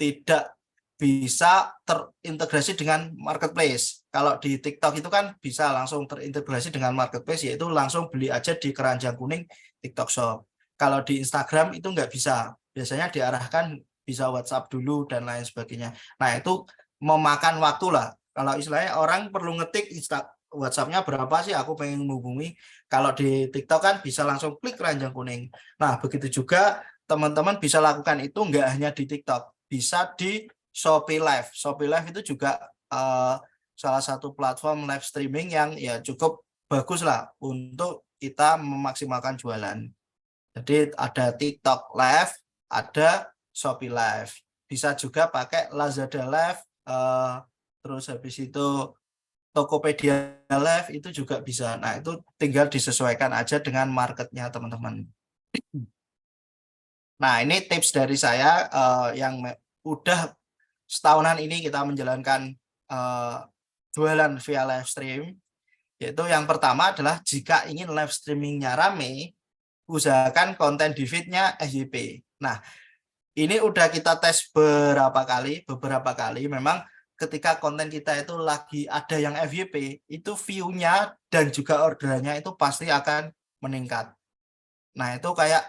tidak bisa terintegrasi dengan marketplace. Kalau di TikTok itu kan bisa langsung terintegrasi dengan marketplace, yaitu langsung beli aja di keranjang kuning TikTok Shop. Kalau di Instagram itu nggak bisa. Biasanya diarahkan bisa WhatsApp dulu dan lain sebagainya. Nah itu memakan waktu lah. Kalau istilahnya orang perlu ngetik WhatsApp-nya berapa sih aku pengen menghubungi. Kalau di TikTok kan bisa langsung klik keranjang kuning. Nah begitu juga teman-teman bisa lakukan itu nggak hanya di TikTok. Bisa di Shopee Live. Shopee Live itu juga salah satu platform live streaming yang ya cukup bagus lah untuk kita memaksimalkan jualan. Jadi ada TikTok Live, ada Shopee Live. Bisa juga pakai Lazada Live, terus habis itu Tokopedia Live itu juga bisa. Nah itu tinggal disesuaikan aja dengan marketnya teman-teman. Nah ini tips dari saya yang udah setahunan ini kita menjalankan jualan via live stream. Yaitu yang pertama adalah jika ingin live streamingnya rame, usahakan konten di feed-nya FYP. Nah, ini udah kita tes beberapa kali. Memang ketika konten kita itu lagi ada yang FYP, itu view-nya dan juga orderannya itu pasti akan meningkat. Nah, itu kayak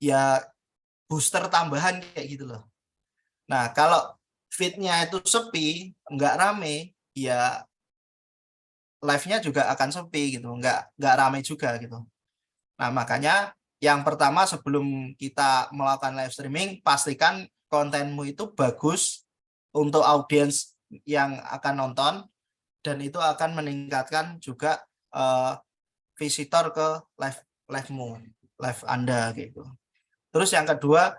ya booster tambahan kayak gitu loh. Nah, kalau feed-nya itu sepi, nggak rame, ya live-nya juga akan sepi gitu, nggak rame juga gitu. Nah, makanya yang pertama sebelum kita melakukan live streaming, pastikan kontenmu itu bagus untuk audiens yang akan nonton, dan itu akan meningkatkan juga visitor ke live-mu, live Anda gitu. Terus yang kedua,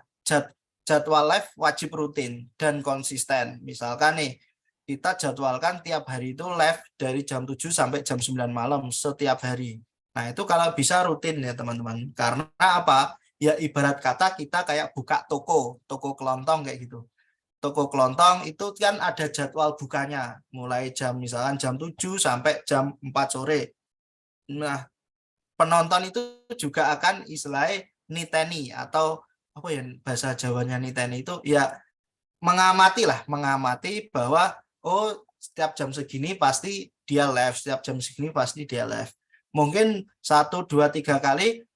jadwal live wajib rutin dan konsisten. Misalkan nih, kita jadwalkan tiap hari itu live dari jam 7 sampai jam 9 malam setiap hari. Nah, itu kalau bisa rutin ya teman-teman. Karena apa? Ya ibarat kata kita kayak buka toko kelontong kayak gitu. Toko kelontong itu kan ada jadwal bukanya. Mulai jam misalkan jam 7 sampai jam 4 sore. Nah, penonton itu juga akan istilahnya niteni atau apa ya bahasa Jawanya niteni itu ya mengamati bahwa oh setiap jam segini pasti dia live, setiap jam segini pasti dia live. Mungkin 1, 2, 3 kali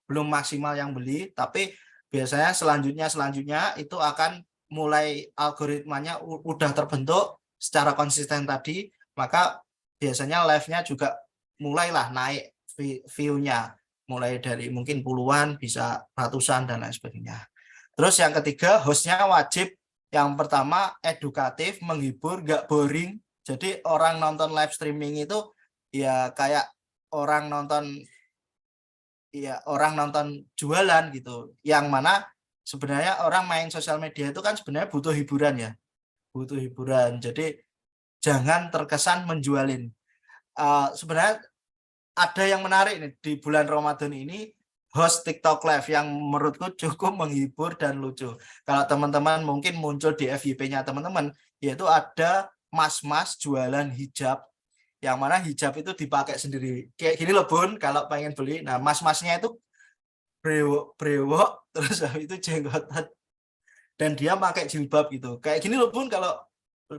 belum maksimal yang beli, tapi biasanya selanjutnya itu akan mulai algoritmanya udah terbentuk secara konsisten tadi, maka biasanya live-nya juga mulailah naik view-nya, mulai dari mungkin puluhan bisa ratusan dan lain sebagainya. Terus yang ketiga, hostnya wajib yang pertama edukatif, menghibur, nggak boring. Jadi orang nonton live streaming itu ya kayak orang nonton jualan gitu. Yang mana sebenarnya orang main sosial media itu kan sebenarnya butuh hiburan ya. Butuh hiburan. Jadi jangan terkesan menjualin. Sebenarnya ada yang menarik nih di bulan Ramadan ini, host TikTok Live yang menurutku cukup menghibur dan lucu. Kalau teman-teman mungkin muncul di FYP-nya teman-teman, yaitu ada mas-mas jualan hijab, yang mana hijab itu dipakai sendiri. Kayak gini loh Bun, kalau pengen beli. Nah, mas-masnya itu brewok, terus itu jenggotan. Dan dia pakai jilbab gitu. Kayak gini loh Bun, kalau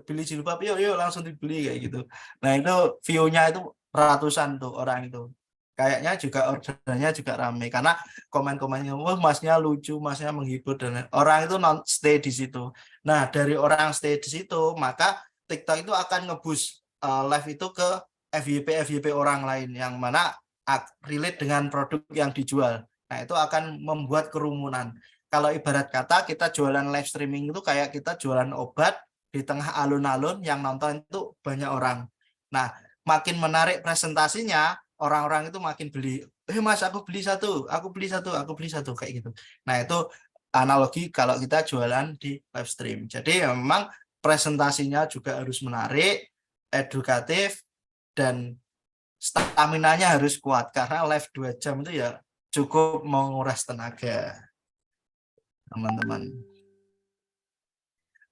beli jilbab, yuk langsung dibeli kayak gitu. Nah, itu view-nya itu ratusan tuh orang itu. Kayaknya juga orderannya juga ramai karena komen-komennya wah masnya lucu, masnya menghibur, dan orang itu stay di situ. Nah, dari orang stay di situ, maka TikTok itu akan nge-boost live itu ke FYP orang lain yang mana relate dengan produk yang dijual. Nah, itu akan membuat kerumunan. kalau ibarat kata kita jualan live streaming itu kayak kita jualan obat di tengah alun-alun yang nonton itu banyak orang. Nah, makin menarik presentasinya, orang-orang itu makin beli. Mas, aku beli satu, aku beli satu, aku beli satu, kayak gitu. Nah, itu analogi kalau kita jualan di live stream. Jadi memang presentasinya juga harus menarik, edukatif, dan stamina-nya harus kuat. Karena live 2 jam itu ya cukup menguras tenaga, teman-teman.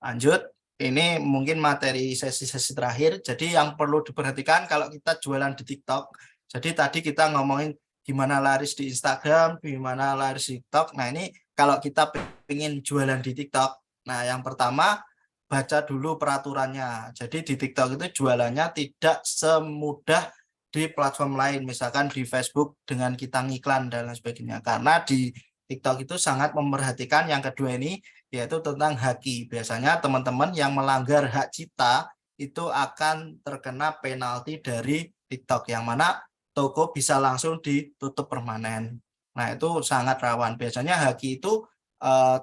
Lanjut, ini mungkin materi sesi-sesi terakhir. Jadi yang perlu diperhatikan kalau kita jualan di TikTok. Jadi tadi kita ngomongin gimana laris di Instagram, gimana laris di TikTok. Nah, ini kalau kita ingin jualan di TikTok, nah yang pertama baca dulu peraturannya. Jadi di TikTok itu jualannya tidak semudah di platform lain, misalkan di Facebook dengan kita ngiklan dan lain sebagainya. Karena di TikTok itu sangat memperhatikan yang kedua ini, yaitu tentang haki. Biasanya teman-teman yang melanggar hak cipta itu akan terkena penalti dari TikTok, yang mana toko bisa langsung ditutup permanen. Nah, itu sangat rawan. Biasanya haki itu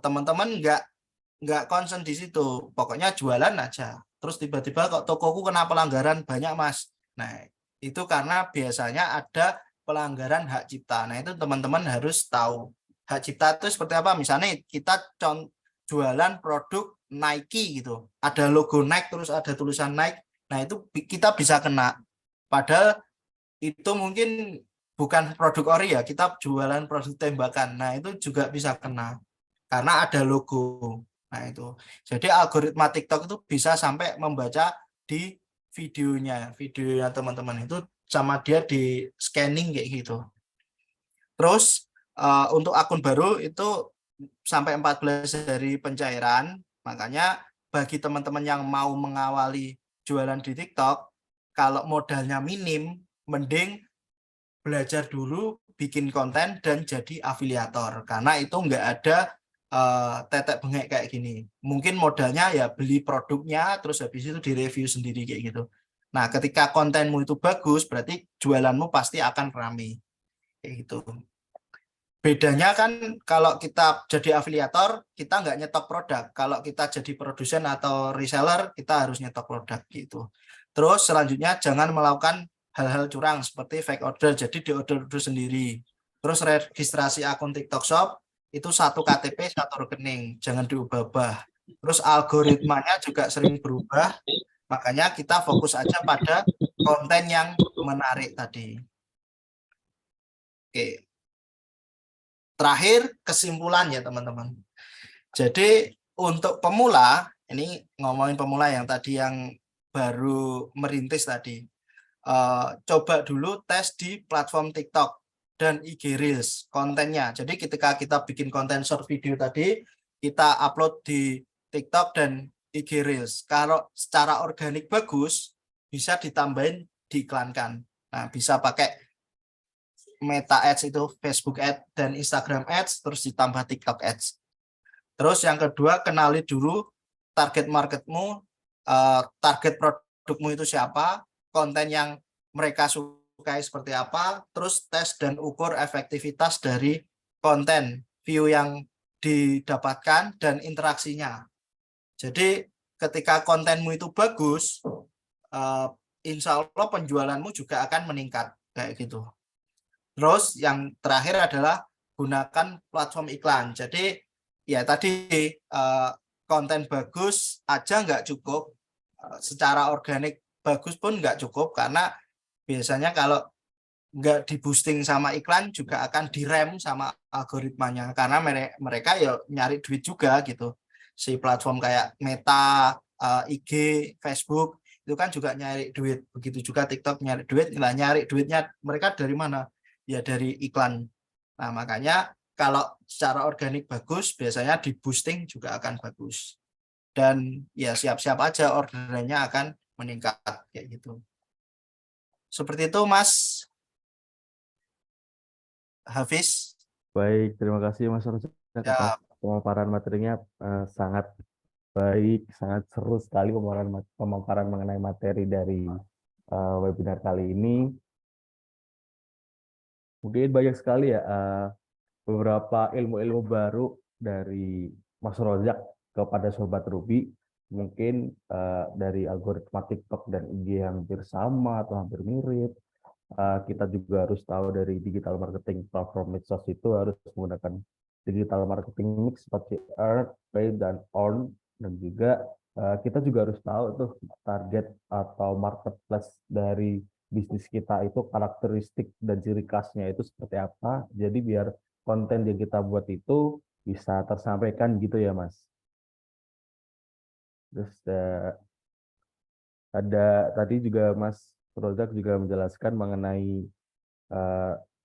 teman-teman nggak concern di situ, pokoknya jualan aja. Terus tiba-tiba kok tokoku kena pelanggaran banyak, Mas. Nah, itu karena biasanya ada pelanggaran hak cipta. Nah, itu teman-teman harus tahu. Hak cipta itu seperti apa? Misalnya kita jualan produk Nike gitu. Ada logo Nike, terus ada tulisan Nike. Nah, itu kita bisa kena. Padahal itu mungkin bukan produk ori ya, kita jualan produk tembakan. Nah, itu juga bisa kena. Karena ada logo. Nah, itu. Jadi algoritma TikTok itu bisa sampai membaca di videonya teman-teman itu sama dia di scanning kayak gitu. Terus untuk akun baru itu sampai 14 hari pencairan. Makanya bagi teman-teman yang mau mengawali jualan di TikTok, kalau modalnya minim, mending belajar dulu bikin konten dan jadi afiliator. Karena itu nggak ada tetek bengek kayak gini. Mungkin modalnya ya beli produknya, terus habis itu direview sendiri kayak gitu. Nah, ketika kontenmu itu bagus, berarti jualanmu pasti akan ramai kayak gitu. Bedanya kan kalau kita jadi afiliator, kita nggak nyetok produk. Kalau kita jadi produsen atau reseller, kita harus nyetok produk gitu. Terus selanjutnya jangan melakukan hal-hal curang seperti fake order, jadi di order sendiri. Terus registrasi akun TikTok Shop itu 1 KTP 1 rekening, jangan diubah-ubah. Terus algoritmanya juga sering berubah, makanya kita fokus aja pada konten yang menarik tadi. Oke. Terakhir, kesimpulan ya teman-teman. Jadi untuk pemula, ini ngomongin pemula yang tadi yang baru merintis tadi, coba dulu tes di platform TikTok dan IG Reels kontennya. Jadi ketika kita bikin konten short video tadi, kita upload di TikTok dan IG Reels. Kalau secara organik bagus, bisa ditambahin diiklankan. Nah, bisa pakai Meta Ads itu Facebook Ads dan Instagram Ads, terus ditambah TikTok Ads. Terus yang kedua, kenali dulu target marketmu, target produkmu itu siapa, konten yang mereka sukai seperti apa, terus tes dan ukur efektivitas dari konten, view yang didapatkan, dan interaksinya. Jadi ketika kontenmu itu bagus, insya Allah penjualanmu juga akan meningkat kayak gitu. Terus yang terakhir adalah gunakan platform iklan. Jadi ya tadi konten bagus aja nggak cukup, secara organik bagus pun nggak cukup, karena biasanya kalau nggak di boosting sama iklan juga akan direm sama algoritmanya, karena mereka ya nyari duit juga gitu. Si platform kayak Meta, IG, Facebook itu kan juga nyari duit, begitu juga TikTok nyari duit. Nah, nyari duitnya mereka dari mana? Ya dari iklan. Nah, makanya kalau secara organik bagus, biasanya di boosting juga akan bagus. Dan ya siap-siap aja orderannya akan meningkat kayak gitu. Seperti itu Mas Hafiz. Baik, terima kasih Mas Rojak atas pemaparan materinya, sangat baik, sangat seru sekali pemaparan mengenai materi dari webinar kali ini. Mungkin banyak sekali ya beberapa ilmu-ilmu baru dari Mas Rozak kepada Sobat Ruby, mungkin dari algoritma TikTok dan IG yang hampir sama atau hampir mirip. Kita juga harus tahu dari digital marketing platform medsos itu harus menggunakan digital marketing mix seperti earn, pay, dan earn. Dan juga kita juga harus tahu tuh target atau marketplace dari bisnis kita itu karakteristik dan ciri khasnya itu seperti apa. Jadi biar konten yang kita buat itu bisa tersampaikan gitu ya Mas. Terus ada tadi juga Mas Rozak juga menjelaskan mengenai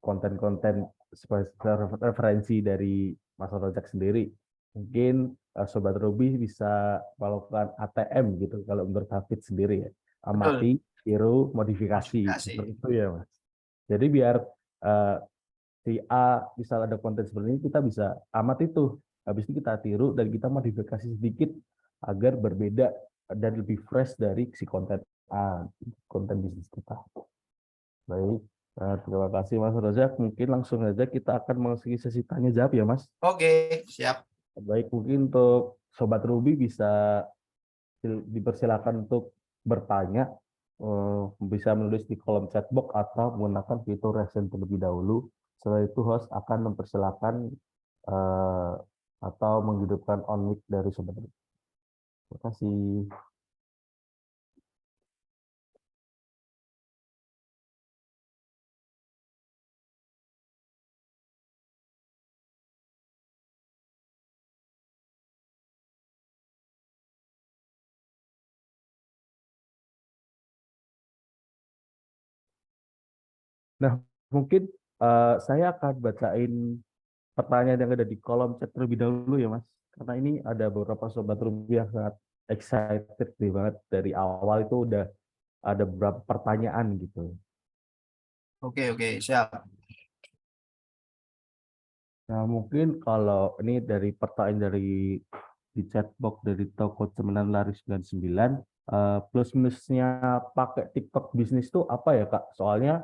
konten-konten sebagai referensi dari Mas Rozak sendiri. Mungkin Sobat Ruby bisa melakukan ATM gitu kalau menurut Hafid sendiri ya. Amati, tiru, modifikasi. Seperti itu ya Mas. Jadi biar si A misal ada konten seperti ini, kita bisa amati itu. Habis itu kita tiru dan kita modifikasi sedikit agar berbeda dan lebih fresh dari si konten A, konten bisnis kita. Baik, terima kasih Mas Rozak. Mungkin langsung saja kita akan mengisi sesi tanya jawab ya Mas. Oke, siap. Baik, mungkin untuk Sobat Ruby bisa dipersilakan untuk bertanya, bisa menulis di kolom chatbox atau menggunakan fitur raise hand terlebih dahulu. Setelah itu host akan mempersilakan atau menghidupkan on mic dari Sobat Ruby. Terima kasih. Nah, mungkin saya akan bacain pertanyaan yang ada di kolom chat terlebih dahulu ya Mas. Karena ini ada beberapa Sobat Ruby yang sangat excited banget dari awal itu udah ada beberapa pertanyaan gitu. Oke, siap. Nah, mungkin kalau ini dari pertanyaan dari di chatbox dari toko Cemenan Lari 99, plus minusnya pakai TikTok bisnis tuh apa ya Kak? Soalnya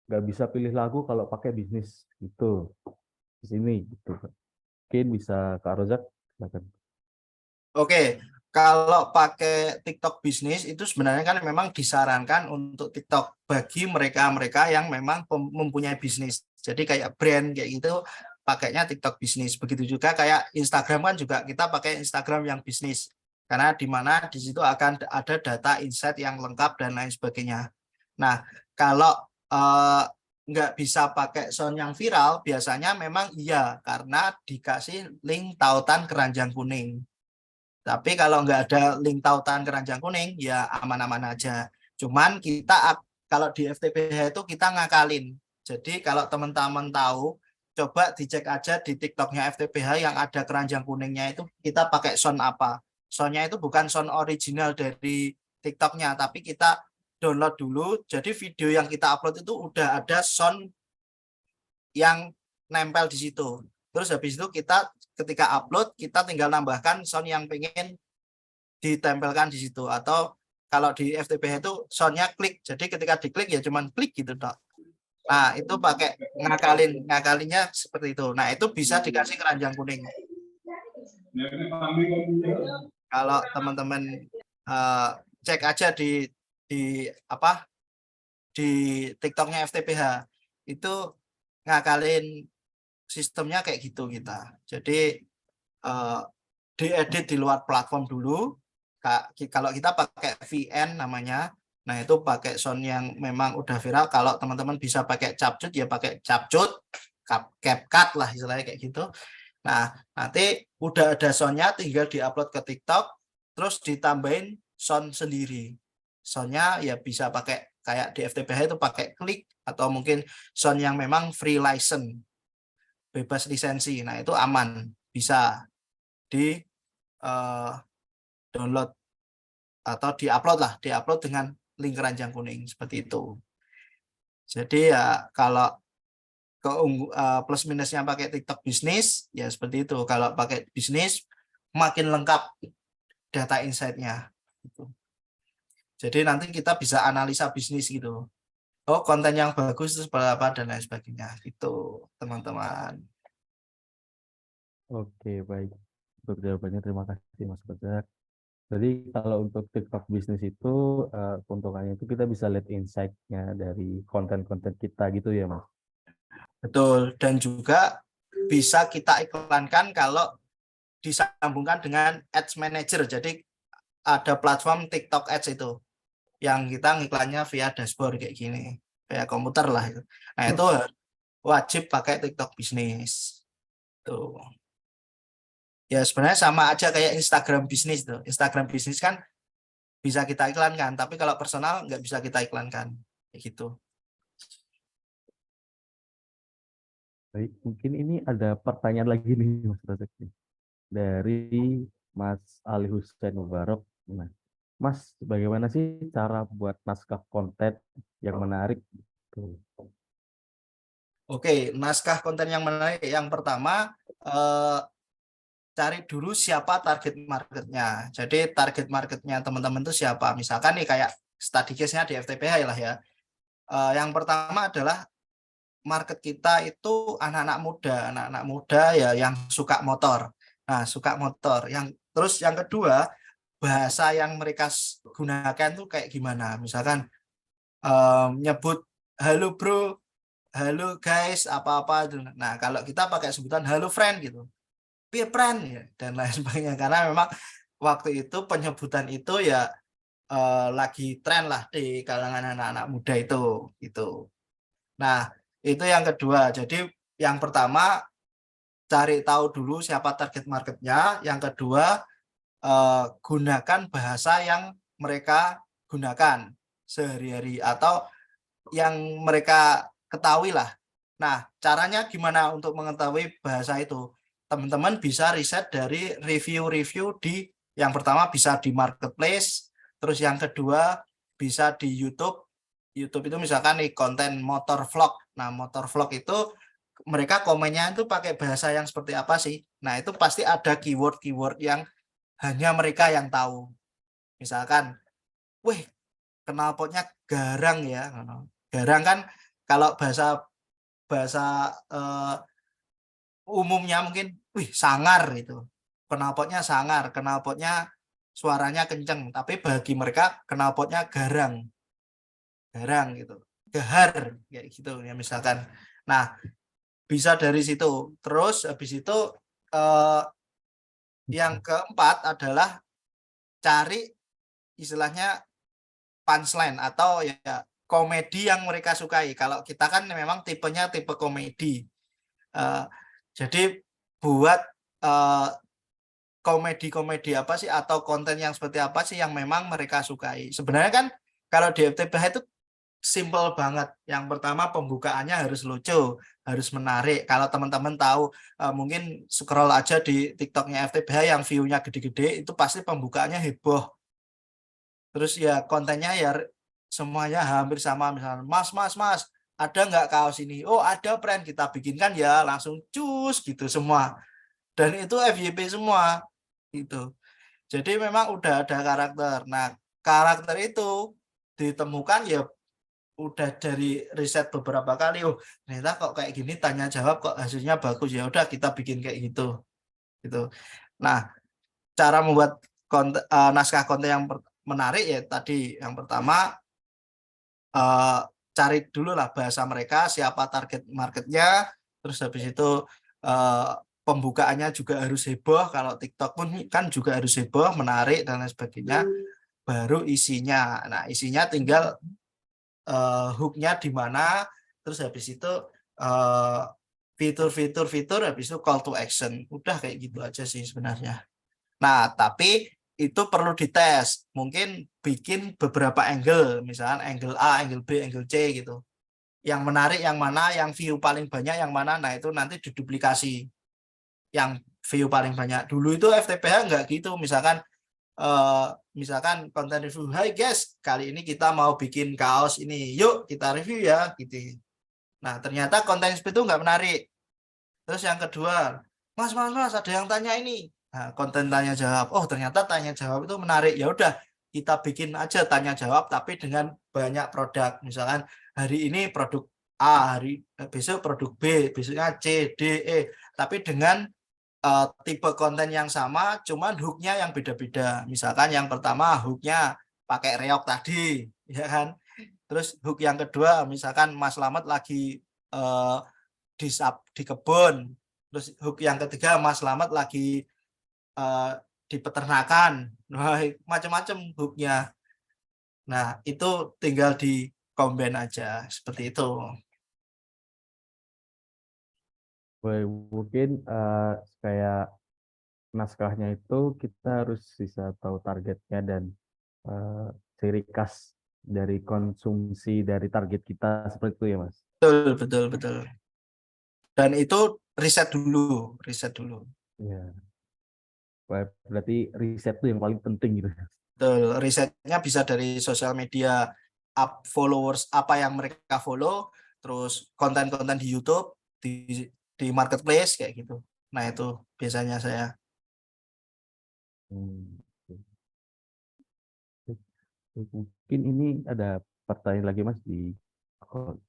nggak bisa pilih lagu kalau pakai bisnis gitu di sini gitu. Mungkin bisa Kak Rozak silakan. Oke, kalau pakai TikTok bisnis itu sebenarnya kan memang disarankan untuk TikTok bagi mereka-mereka yang memang mempunyai bisnis. Jadi kayak brand kayak gitu pakainya TikTok bisnis. Begitu juga kayak Instagram kan juga kita pakai Instagram yang bisnis. Karena di mana di situ akan ada data insight yang lengkap dan lain sebagainya. Nah, kalau nggak bisa pakai sound yang viral, biasanya memang iya karena dikasih link tautan keranjang kuning. Tapi kalau nggak ada link tautan keranjang kuning, ya aman-aman aja. Cuman kita kalau di FTPH itu kita ngakalin. Jadi kalau teman-teman tahu, coba dicek aja di TikToknya FTPH yang ada keranjang kuningnya itu kita pakai sound apa. Soundnya itu bukan sound original dari TikToknya, tapi kita download dulu. Jadi video yang kita upload itu udah ada sound yang nempel di situ. Terus habis itu kita ketika upload kita tinggal nambahkan sound yang pengen ditempelkan di situ, atau kalau di FTPH itu soundnya klik, jadi ketika diklik ya cuman klik gitu dok. Nah itu pakai ngakalinnya seperti itu. Nah itu bisa dikasih keranjang kuning. Kalau teman-teman cek aja di TikToknya FTPH itu ngakalin sistemnya kayak gitu kita. Jadi diedit di luar platform dulu. Kalau kita pakai VN namanya, nah itu pakai sound yang memang udah viral. Kalau teman-teman bisa pakai CapCut ya pakai CapCut, CapCut lah istilahnya kayak gitu. Nah nanti udah ada soundnya tinggal diupload ke TikTok, terus ditambahin sound sendiri. Soundnya ya bisa pakai kayak di FTPH itu pakai klik, atau mungkin sound yang memang free license, bebas lisensi. Nah itu aman, bisa di download atau diupload dengan link keranjang kuning seperti itu. Jadi ya kalau plus minusnya pakai TikTok bisnis ya seperti itu. Kalau pakai bisnis makin lengkap data insight-nya. Jadi nanti kita bisa analisa bisnis gitu. Oh konten yang bagus itu seperti apa dan lain sebagainya. Gitu teman-teman. Oke, baik. Untuk jawabannya terima kasih Mas Reza. Jadi kalau untuk TikTok bisnis itu keuntungannya itu kita bisa lihat insight-nya dari konten-konten kita gitu ya Mas. Betul, dan juga bisa kita iklankan kalau disambungkan dengan Ads Manager. Jadi ada platform TikTok Ads itu yang kita ngiklannya via dashboard kayak gini, kayak komputer lah itu. Nah, itu wajib pakai TikTok bisnis. Tuh. Ya sebenarnya sama aja kayak Instagram bisnis tuh. Instagram bisnis kan bisa kita iklankan, tapi kalau personal nggak bisa kita iklankan. Kayak gitu. Baik, mungkin ini ada pertanyaan lagi nih Mas Razak dari Mas Ali Hussein Mubarok. Nah, Mas, bagaimana sih cara buat naskah konten yang menarik? Tuh. Oke, naskah konten yang menarik. Yang pertama, cari dulu siapa target marketnya. Jadi target marketnya teman-teman itu siapa. Misalkan nih kayak study case-nya di FTPH lah ya. Yang pertama adalah market kita itu anak-anak muda ya yang suka motor. Nah, suka motor. Terus yang kedua, bahasa yang mereka gunakan tuh kayak gimana. Misalkan nyebut halo bro, halo guys, apa-apa. Nah, kalau kita pakai sebutan halo friend gitu. Peer friend ya, dan lain sebagainya. Karena memang waktu itu penyebutan itu ya lagi tren lah di kalangan anak-anak muda itu gitu. Nah, itu yang kedua. Jadi yang pertama cari tahu dulu siapa target marketnya. Yang kedua gunakan bahasa yang mereka gunakan sehari-hari atau yang mereka ketahui lah. Nah, caranya gimana untuk mengetahui bahasa itu? Teman-teman bisa riset dari review-review yang pertama bisa di marketplace, terus yang kedua bisa di YouTube. YouTube itu misalkan nih konten motor vlog. Nah, motor vlog itu mereka komennya itu pakai bahasa yang seperti apa sih? Nah, itu pasti ada keyword-keyword yang hanya mereka yang tahu. Misalkan, wih, knalpotnya garang ya. Garang kan kalau bahasa umumnya mungkin, wih, sangar itu. Knalpotnya sangar, knalpotnya suaranya kenceng, tapi bagi mereka knalpotnya garang gitu, gahar kayak gitu ya misalkan. Nah, bisa dari situ. Terus habis itu yang keempat adalah cari istilahnya punchline atau ya komedi yang mereka sukai. Kalau kita kan memang tipenya tipe komedi. Jadi buat komedi-komedi apa sih atau konten yang seperti apa sih yang memang mereka sukai. Sebenarnya kan kalau di FTPH itu simple banget. Yang pertama pembukaannya harus lucu, harus menarik. Kalau teman-teman tahu mungkin scroll aja di TikToknya FTPH yang view-nya gede-gede itu pasti pembukaannya heboh. Terus ya kontennya ya semuanya hampir sama, misalnya mas ada nggak kaos ini? Oh ada, friend, kita bikinkan ya langsung cus gitu semua. Dan itu FYP semua gitu. Jadi memang udah ada karakter. Nah, karakter itu ditemukan ya udah dari riset beberapa kali. Oh, ternyata kok kayak gini tanya jawab kok hasilnya bagus, ya udah kita bikin kayak gitu. Gitu. Nah, cara membuat naskah konten yang menarik ya tadi yang pertama cari dulu lah bahasa mereka, siapa target marketnya, terus habis itu pembukaannya juga harus heboh. Kalau TikTok pun kan juga harus heboh, menarik dan lain sebagainya. Baru isinya. Nah, isinya tinggal hook-nya di mana, terus habis itu fitur, habis itu call to action. Udah kayak gitu aja sih sebenarnya. Nah, tapi itu perlu dites. Mungkin bikin beberapa angle, misalnya angle A, angle B, angle C gitu. Yang menarik yang mana, yang view paling banyak yang mana, nah itu nanti diduplikasi. Yang view paling banyak. Dulu itu FTPH enggak gitu, misalkan konten review, hai guys, kali ini kita mau bikin kaos ini, yuk kita review ya gitu. Nah, ternyata konten seperti itu enggak menarik. Terus yang kedua, mas ada yang tanya ini. Nah, konten tanya jawab. Oh, ternyata tanya jawab itu menarik. Ya udah, kita bikin aja tanya jawab tapi dengan banyak produk. Misalkan hari ini produk A, besok produk B, besoknya C, D, E. Tapi dengan tipe konten yang sama, cuman hooknya yang beda-beda. Misalkan yang pertama hooknya pakai reok tadi, ya kan. Terus hook yang kedua, misalkan Mas Slamet lagi di kebun. Terus hook yang ketiga, Mas Slamet lagi di peternakan. Nah, macam-macam hooknya. Nah, itu tinggal di combine aja seperti itu. Mungkin kayak naskahnya itu kita harus bisa tahu targetnya dan ciri khas dari konsumsi dari target kita seperti itu ya Mas. Betul. Dan itu riset dulu. Ya. Berarti riset itu yang paling penting gitu. Betul, risetnya bisa dari sosial media, followers apa yang mereka follow, terus konten-konten di YouTube, di marketplace kayak gitu. Nah, itu biasanya saya. Mungkin ini ada pertanyaan lagi Mas di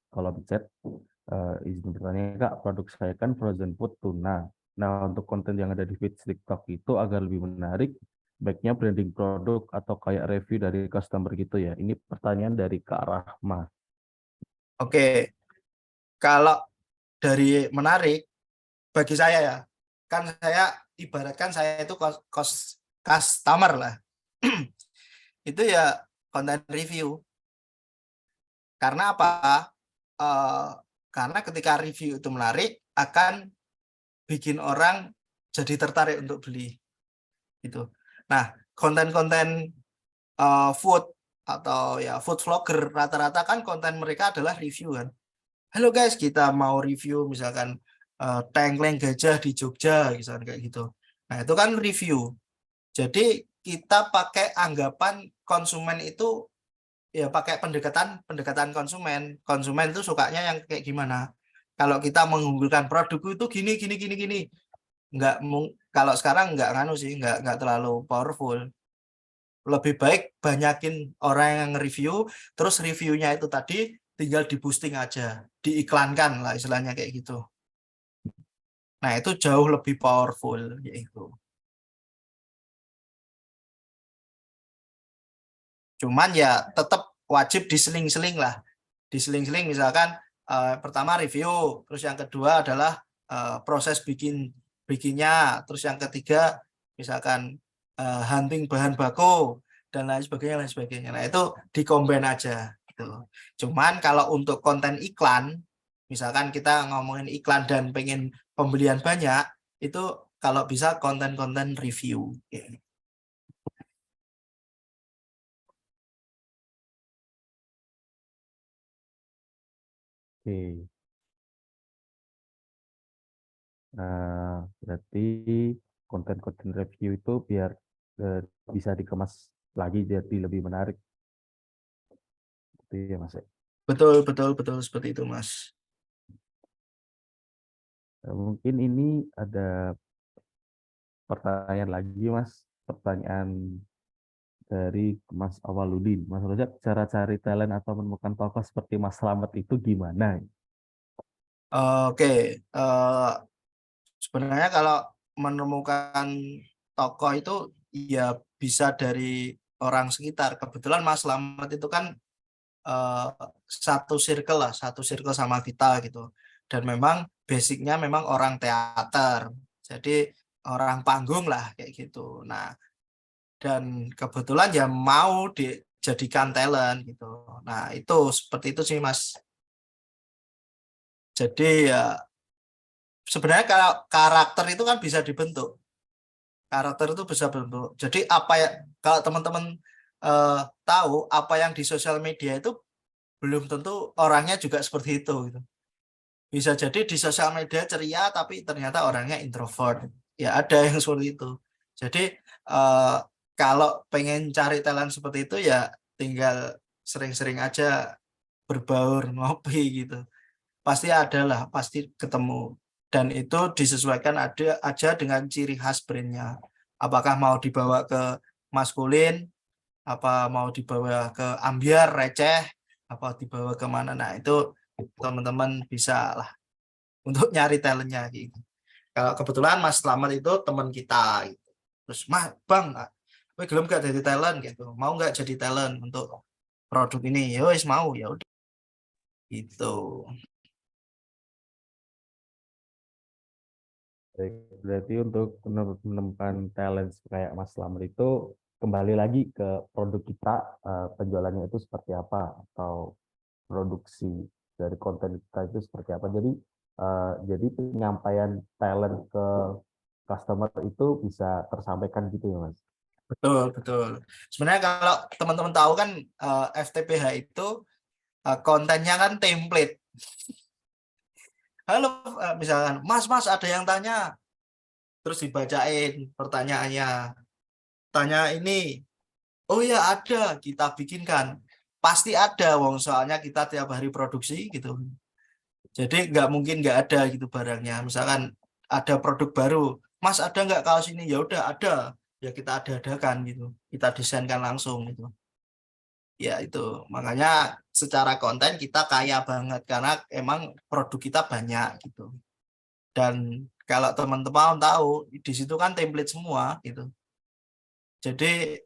kolom chat. Izin bertanya Kak, produk saya kan frozen food tuna. Nah, untuk konten yang ada di feed TikTok itu agar lebih menarik, baiknya branding produk atau kayak review dari customer gitu ya. Ini pertanyaan dari Kak Rahma. Oke, kalau dari menarik, bagi saya ya, kan saya ibaratkan saya itu customer lah. Itu ya konten review. Karena apa? Karena ketika review itu menarik, akan bikin orang jadi tertarik untuk beli. Gitu. Nah, konten-konten food atau ya food vlogger rata-rata kan konten mereka adalah review kan. Halo guys, kita mau review misalkan tengkleng gajah di Jogja, misalkan kayak gitu. Nah, itu kan review. Jadi kita pakai anggapan konsumen itu ya pakai pendekatan konsumen. Konsumen itu sukanya yang kayak gimana? Kalau kita mengunggulkan produkku itu gini. Kalau sekarang nggak nganu sih, nggak terlalu powerful. Lebih baik banyakin orang yang review, terus reviewnya itu tadi tinggal di boosting aja, diiklankan lah istilahnya kayak gitu. Nah, itu jauh lebih powerful yaitu. Cuman ya tetap wajib diseling-seling lah. Diseling-seling misalkan pertama review, terus yang kedua adalah proses bikinnya, terus yang ketiga misalkan hunting bahan baku dan lain sebagainya. Nah, itu dikombin aja gitu. Cuman kalau untuk konten iklan, misalkan kita ngomongin iklan dan pengen pembelian banyak, itu kalau bisa konten-konten review. Oke. Berarti konten-konten review itu biar bisa dikemas lagi jadi lebih menarik. Itu ya Mas. Betul seperti itu, Mas. Mungkin ini ada pertanyaan lagi Mas. Pertanyaan dari Mas Awaludin. Mas Rojak, cara cari talent atau menemukan tokoh seperti Mas Slamet itu gimana? Oke, sebenarnya kalau menemukan tokoh itu ya bisa dari orang sekitar. Kebetulan Mas Slamet itu kan satu circle sama kita gitu. Dan memang basicnya memang orang teater, jadi orang panggung lah kayak gitu. Nah, dan kebetulan ya mau dijadikan talent gitu. Nah, itu seperti itu sih Mas. Jadi ya sebenarnya kalau karakter itu kan bisa dibentuk. Karakter itu bisa bentuk. Jadi apa ya, kalau teman-teman tahu apa yang di sosial media itu belum tentu orangnya juga seperti itu gitu. Bisa jadi di sosial media ceria tapi ternyata orangnya introvert. Ya ada yang seperti itu. Jadi kalau pengen cari talent seperti itu ya tinggal sering-sering aja berbaur ngopi gitu. Pasti ada lah, pasti ketemu. Dan itu disesuaikan aja dengan ciri khas brandnya. Apakah mau dibawa ke maskulin, apa mau dibawa ke ambiar, receh, apa dibawa kemana. Nah, itu teman-teman bisa lah untuk nyari talentnya gitu. Kalau kebetulan Mas Slamet itu teman kita gitu. Terus Bang, kowe gelem gak jadi talent gitu, mau nggak jadi talent untuk produk ini? Ya wis mau, ya udah gitu. Baik, berarti untuk menemukan talent kayak Mas Slamet itu kembali lagi ke produk kita, penjualannya itu seperti apa, atau produksi dari konten kita itu seperti apa. Jadi penyampaian talent ke customer itu bisa tersampaikan gitu ya, Mas? Betul, betul. Sebenarnya kalau teman-teman tahu kan FTPH itu kontennya kan template. Halo, misalkan Mas ada yang tanya, terus dibacain pertanyaannya. Tanya ini, oh ya ada, kita bikinkan. Pasti ada, wong soalnya kita tiap hari produksi gitu. Jadi nggak mungkin nggak ada gitu barangnya. Misalkan ada produk baru, Mas ada nggak kaos ini? Ya udah ada, ya kita ada-adakan gitu. Kita desainkan langsung gitu. Ya itu, makanya secara konten kita kaya banget karena emang produk kita banyak gitu. Dan kalau teman-teman tahu di situ kan template semua gitu. Jadi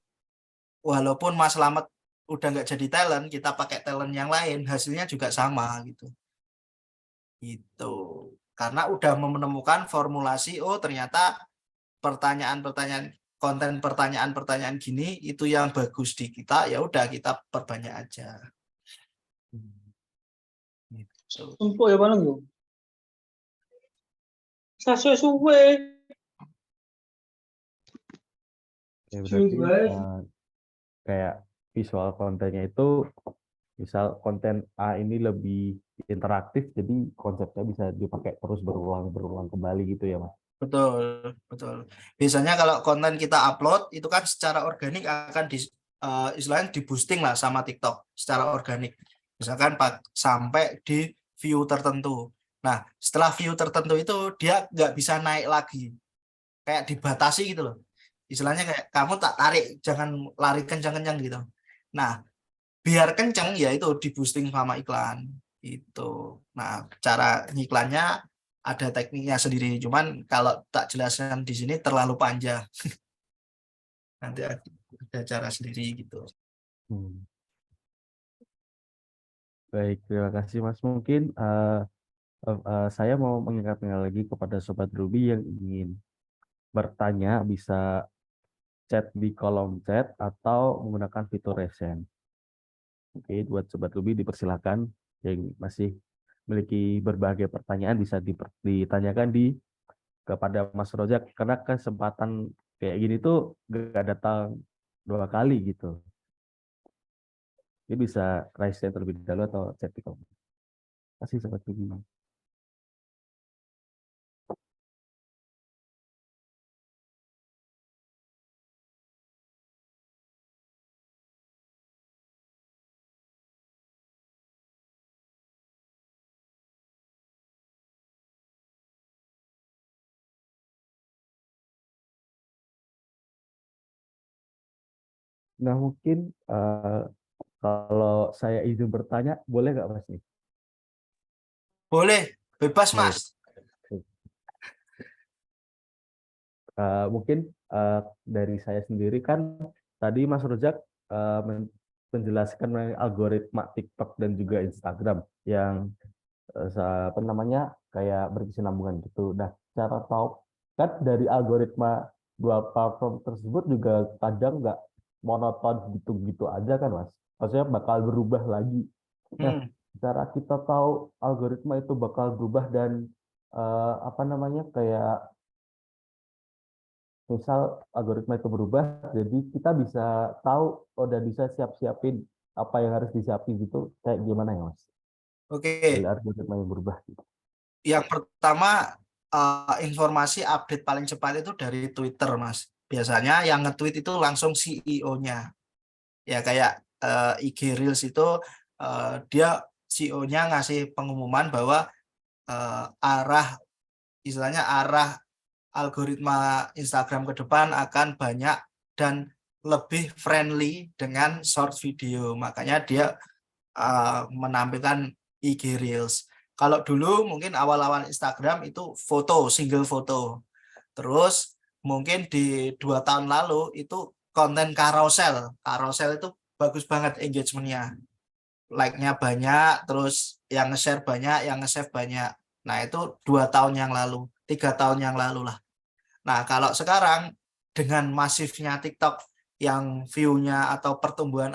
walaupun Mas Slamet udah nggak jadi talent, kita pakai talent yang lain, hasilnya juga sama gitu. Gitu. Karena udah menemukan formulasi, oh ternyata pertanyaan-pertanyaan, konten pertanyaan-pertanyaan gini itu yang bagus di kita, ya udah kita perbanyak aja. Gitu. Sumpah ya paling yo. Suwe. Ya, berarti Suwe. kayak visual kontennya itu, misal konten A ini lebih interaktif, jadi konsepnya bisa dipakai terus berulang kembali gitu ya, Mas? Betul, betul. Biasanya kalau konten kita upload itu kan secara organik akan istilahnya di boosting lah sama TikTok secara organik. Misalkan sampai di view tertentu. Nah, setelah view tertentu itu dia nggak bisa naik lagi. Kayak dibatasi gitu loh. Istilahnya kayak kamu tak tarik, jangan lari kencang-kencang gitu. Nah, biar kencang ya itu di boosting sama iklan itu. Nah, cara ngiklannya ada tekniknya sendiri, cuman kalau tak jelaskan di sini terlalu panjang. Nanti ada cara sendiri gitu. Baik, terima kasih Mas. Mungkin saya mau mengingatkan lagi kepada Sobat Ruby yang ingin bertanya, bisa chat di kolom chat atau menggunakan fitur resen. Oke, buat Sobat Ruby dipersilakan yang masih memiliki berbagai pertanyaan bisa ditanyakan kepada Mas Rojak, karena kesempatan kayak gini tuh gak datang 2 kali gitu. Ini bisa raise hand terlebih dahulu atau chat di kolom. Terima kasih Sobat Ruby. Nah, mungkin kalau saya izin bertanya, boleh nggak Mas nih? Boleh, bebas Mas. Mungkin dari saya sendiri kan tadi Mas Rojak menjelaskan mengenai algoritma TikTok dan juga Instagram yang apa namanya kayak berkesinambungan gitu. Nah, cara tahu kan dari algoritma dua platform tersebut juga kadang nggak monoton gitu-gitu aja kan Mas. Maksudnya bakal berubah lagi. Nah, cara kita tahu algoritma itu bakal berubah dan apa namanya kayak misal algoritma itu berubah, jadi kita bisa tahu udah bisa siap-siapin apa yang harus disiapin gitu, kayak gimana ya Mas? Oke. Dari algoritma yang berubah gitu. Yang pertama, informasi update paling cepat itu dari Twitter Mas. Biasanya yang nge-tweet itu langsung CEO-nya. Ya kayak IG Reels itu dia CEO-nya ngasih pengumuman bahwa istilahnya arah algoritma Instagram ke depan akan banyak dan lebih friendly dengan short video. Makanya dia menampilkan IG Reels. Kalau dulu mungkin awal-awal Instagram itu foto, single foto. Terus mungkin di 2 tahun lalu itu konten carousel. Carousel itu bagus banget engagement-nya. Like-nya banyak, terus yang nge-share banyak, yang nge-save banyak. Nah, itu 2 tahun yang lalu, 3 tahun yang lalu lah. Nah, kalau sekarang dengan masifnya TikTok yang view-nya atau pertumbuhan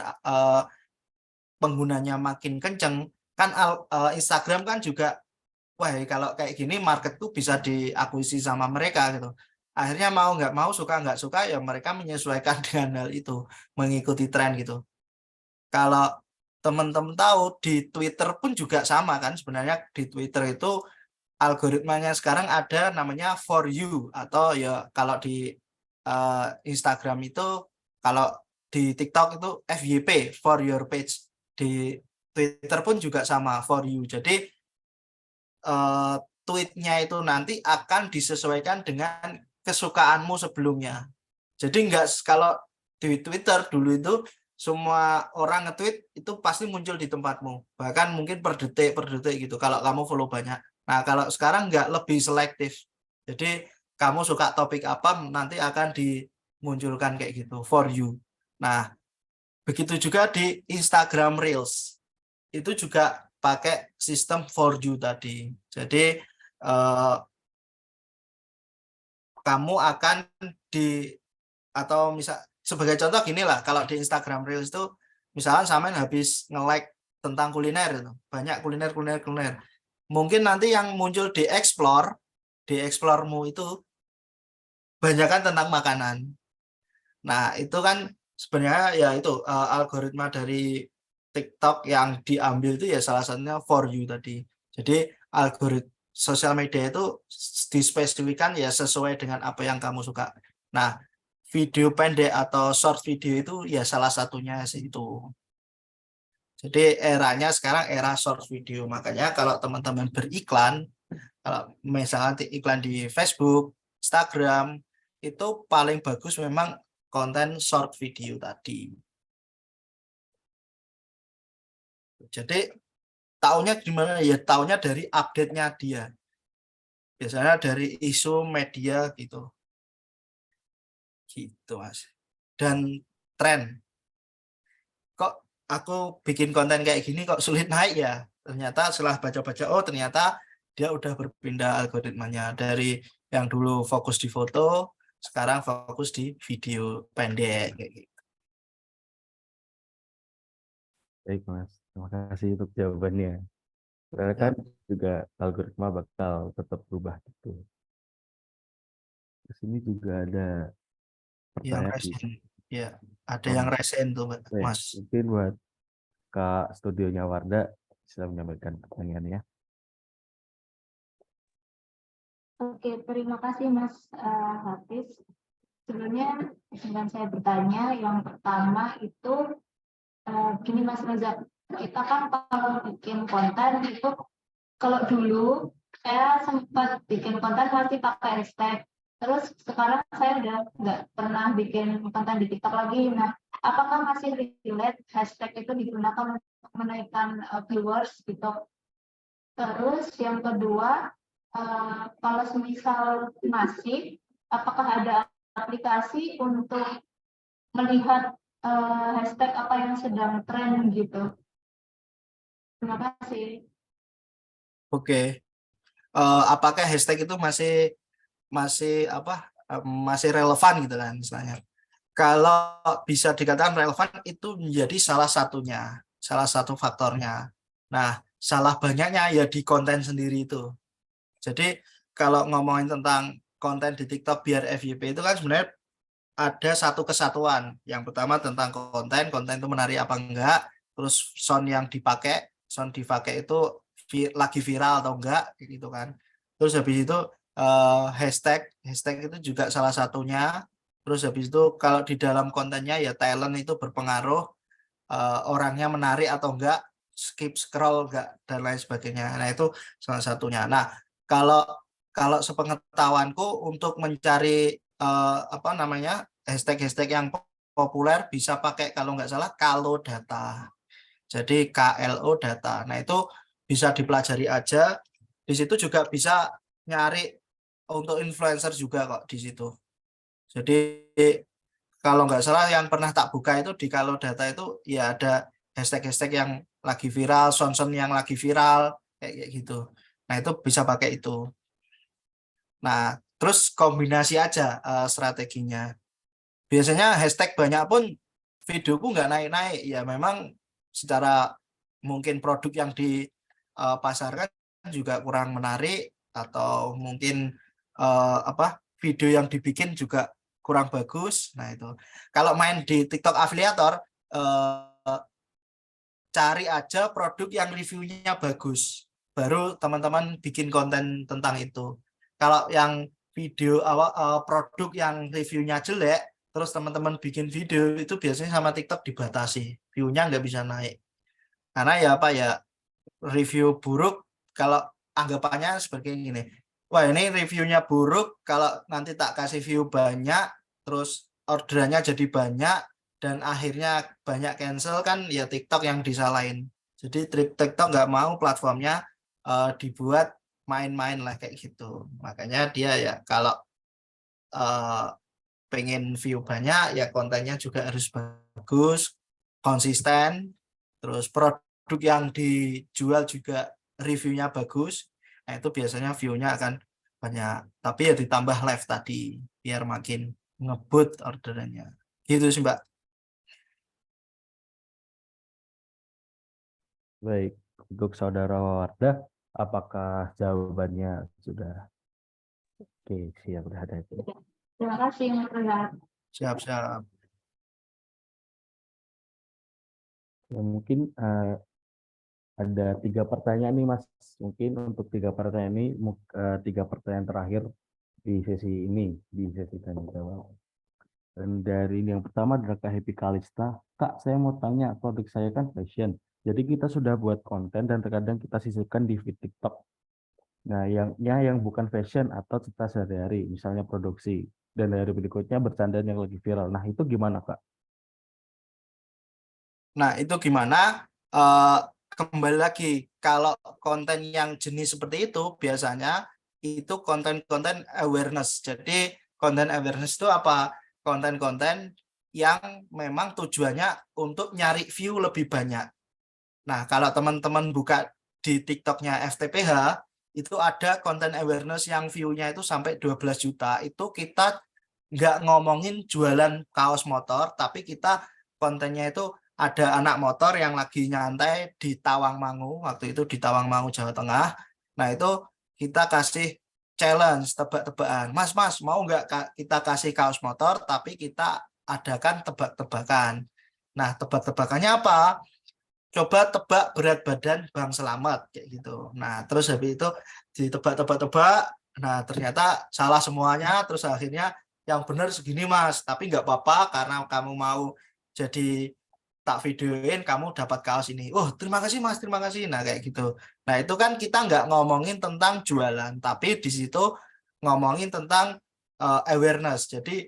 penggunanya makin kenceng, kan Instagram kan juga, wah kalau kayak gini marketku bisa diakuisisi sama mereka gitu. Akhirnya mau nggak mau, suka nggak suka, ya mereka menyesuaikan dengan hal itu, mengikuti tren gitu. Kalau teman-teman tahu, di Twitter pun juga sama kan, sebenarnya di Twitter itu algoritmanya sekarang ada namanya For You, atau ya kalau di Instagram itu, kalau di TikTok itu FYP, For Your Page. Di Twitter pun juga sama, For You. Jadi tweetnya itu nanti akan disesuaikan dengan kesukaanmu sebelumnya. Jadi enggak, kalau di Twitter dulu itu semua orang nge-tweet itu pasti muncul di tempatmu, bahkan mungkin per detik gitu kalau kamu follow banyak. Nah, kalau sekarang enggak, lebih selektif. Jadi kamu suka topik apa, nanti akan dimunculkan kayak gitu, For You. Nah, begitu juga di Instagram Reels. Itu juga pakai sistem For You tadi. Jadi kamu akan atau misal sebagai contoh gini lah, kalau di Instagram Reels itu misalkan sampean habis nge-like tentang kuliner itu, banyak kuliner. Mungkin nanti yang muncul di explore-mu itu banyakkan tentang makanan. Nah, itu kan sebenarnya ya itu algoritma dari TikTok yang diambil itu ya salah satunya For You tadi. Jadi algoritma sosial media itu dispesifikkan ya sesuai dengan apa yang kamu suka. Nah, video pendek atau short video itu ya salah satunya sih itu. Jadi eranya sekarang era short video. Makanya kalau teman-teman beriklan, kalau misalnya iklan di Facebook, Instagram, itu paling bagus memang konten short video tadi. Jadi taunya gimana ya? Taunya dari update-nya dia. Biasanya dari isu media gitu. Gitu, Mas. Dan tren. Kok aku bikin konten kayak gini kok sulit naik ya? Ternyata setelah baca-baca, oh ternyata dia udah berpindah algoritmanya dari yang dulu fokus di foto, sekarang fokus di video pendek kayak gitu. Baik, Mas. Terima kasih untuk jawabannya. Karena kan juga algoritma bakal tetap berubah gitu. Di sini juga ada Yang pertanyaan resen. Ya, ada yang resen tuh, Mas. mungkin buat Kak studionya Wardah bisa menyampaikan pertanyaannya. Oke, terima kasih Mas Hafiz. Sebenarnya dengan saya bertanya, yang pertama itu gini Mas Reza, kita kan kalau bikin konten itu, kalau dulu saya sempat bikin konten masih pakai hashtag. Terus sekarang saya udah nggak pernah bikin konten di TikTok lagi. Nah, apakah masih relate hashtag itu digunakan untuk menaikkan viewers gitu? Terus yang kedua, kalau semisal masih, apakah ada aplikasi untuk melihat hashtag apa yang sedang tren gitu? Terima kasih. Oke. Apakah hashtag itu masih relevan gitu kan misalnya. Kalau bisa dikatakan relevan, itu menjadi salah satu faktornya. Nah, salah banyaknya ya di konten sendiri itu. Jadi kalau ngomongin tentang konten di TikTok biar FYP itu kan sebenarnya ada satu kesatuan. Yang pertama tentang konten itu menarik apa enggak, terus sound dipakai itu lagi viral atau enggak gitu kan. Terus habis itu hashtag itu juga salah satunya. Terus habis itu kalau di dalam kontennya ya talent itu berpengaruh, orangnya menarik atau enggak, skip scroll enggak, dan lain sebagainya. Nah, itu salah satunya. Nah, kalau sepengetahuanku untuk mencari hashtag yang populer bisa pakai, kalau nggak salah, Kalo Data. Jadi KLO Data. Nah, itu bisa dipelajari aja. Di situ juga bisa nyari untuk influencer juga kok di situ. Jadi kalau nggak salah yang pernah tak buka itu di Kalau Data itu ya ada hashtag-hashtag yang lagi viral, sound yang lagi viral kayak gitu. Nah, itu bisa pakai itu. Nah, terus kombinasi aja strateginya. Biasanya hashtag banyak pun videoku nggak naik-naik. Ya memang secara mungkin produk yang dipasarkan juga kurang menarik, atau mungkin video yang dibikin juga kurang bagus. Nah, itu kalau main di TikTok afiliator, cari aja produk yang reviewnya bagus, baru teman-teman bikin konten tentang itu. Kalau yang video produk yang reviewnya jelek, terus teman-teman bikin video, itu biasanya sama TikTok dibatasi, view-nya nggak bisa naik. Karena ya review buruk, kalau anggapannya seperti ini, wah ini reviewnya buruk, kalau nanti tak kasih view banyak, terus orderannya jadi banyak, dan akhirnya banyak cancel, kan ya TikTok yang disalahin. Jadi TikTok nggak mau platformnya dibuat main-main lah kayak gitu. Makanya dia ya kalau pengen view banyak, ya kontennya juga harus bagus, konsisten, terus produk yang dijual juga reviewnya bagus. Nah, itu biasanya view-nya akan banyak. Tapi ya ditambah live tadi biar makin ngebut orderannya. Gitu sih, Mbak. Baik, untuk Saudara Wardah, apakah jawabannya sudah oke? Siap, udah ada itu. Terima kasih Mas Reza. Siap-siap. Ya, mungkin ada 3 pertanyaan nih Mas. Mungkin untuk 3 pertanyaan ini 3 pertanyaan terakhir di sesi ini, di sesi tanya jawab. Dan dari ini yang pertama adalah Kak Happy Kalista. Kak, saya mau tanya, produk saya kan fashion. Jadi kita sudah buat konten dan terkadang kita sisipkan di feed TikTok. Nah, yang bukan fashion atau cerita sehari-hari, misalnya produksi. Dan dari berikutnya bercandaan yang lagi viral. Nah, itu gimana, Kak? Nah, itu gimana? Kembali lagi, kalau konten yang jenis seperti itu, biasanya itu konten-konten awareness. Jadi, konten awareness itu apa? Konten-konten yang memang tujuannya untuk nyari view lebih banyak. Nah, kalau teman-teman buka di TikToknya FTPH, itu ada konten awareness yang view-nya itu sampai 12 juta. Itu kita nggak ngomongin jualan kaos motor, tapi kita kontennya itu ada anak motor yang lagi nyantai di Tawangmangu, waktu itu di Tawangmangu, Jawa Tengah. Nah, itu kita kasih challenge, tebak-tebakan. Mas, mau nggak kita kasih kaos motor, tapi kita adakan tebak-tebakan. Nah, tebak-tebakannya apa? Coba tebak berat badan Bang Selamat kayak gitu. Nah, terus habis itu ditebak-tebak-tebak. Nah, ternyata salah semuanya. Terus akhirnya yang benar segini Mas. Tapi nggak apa-apa karena kamu mau jadi tak videoin, kamu dapat kaos ini. Oh, terima kasih Mas, terima kasih. Nah, kayak gitu. Nah, itu kan kita nggak ngomongin tentang jualan, tapi di situ ngomongin tentang awareness. Jadi